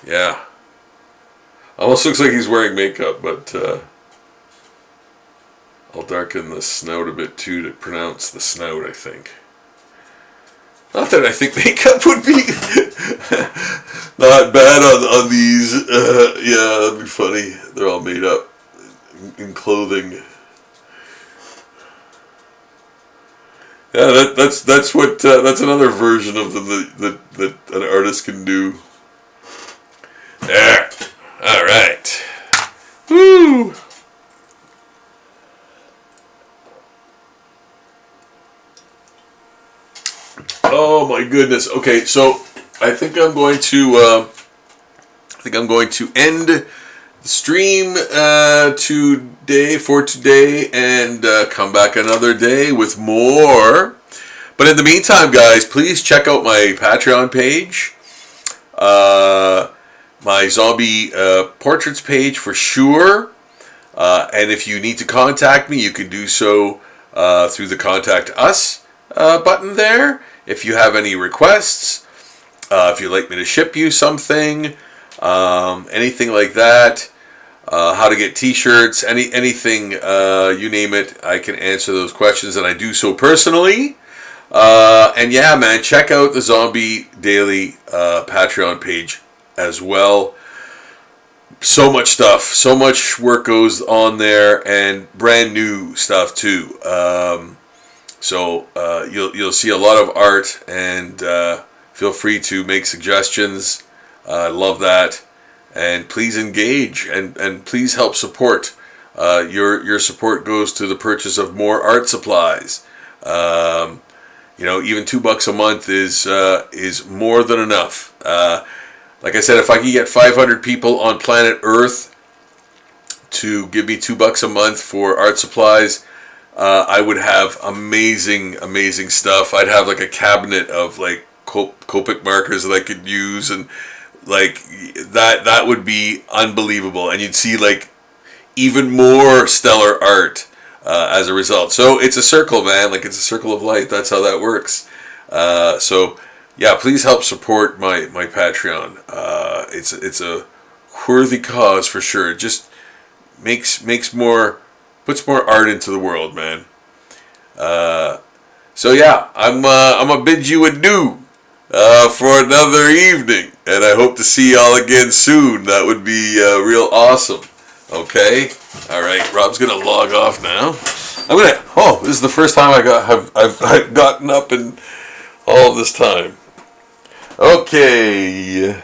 Speaker 1: Yeah, almost looks like he's wearing makeup, but I'll darken the snout a bit too to pronounce the snout, I think. Not that I think makeup would be not bad on these. Yeah, that'd be funny. They're all made up in clothing. Yeah, that's what that's another version of them that an artist can do. There. All right. Woo. Oh my goodness. Okay, so I think I'm going to end the stream today and come back another day with more. But in the meantime, guys, please check out my Patreon page, my zombie portraits page for sure. And if you need to contact me, you can do so through the Contact Us button there. If you have any requests, if you'd like me to ship you something, anything like that, how to get t-shirts, anything, you name it, I can answer those questions, and I do so personally. And yeah, man, check out the Zombie Daily Patreon page as well. So much stuff, so much work goes on there, and brand new stuff too. So you'll see a lot of art, and feel free to make suggestions. I love that, and please engage and please help support. Your support goes to the purchase of more art supplies. Even $2 a month is more than enough. Like I said, if I can get 500 people on planet Earth to give me $2 a month for art supplies, I would have amazing stuff. I'd have like a cabinet of like Copic markers that I could use, and like that would be unbelievable. And you'd see like even more stellar art as a result. So it's a circle, man. Like it's a circle of life. That's how that works. So yeah, please help support my Patreon. It's a worthy cause for sure. It just puts more art into the world, man. So yeah, I'm gonna bid you adieu for another evening, and I hope to see y'all again soon. That would be real awesome. Okay, all right. Rob's gonna log off now. This is the first time I've gotten up in all this time. Okay.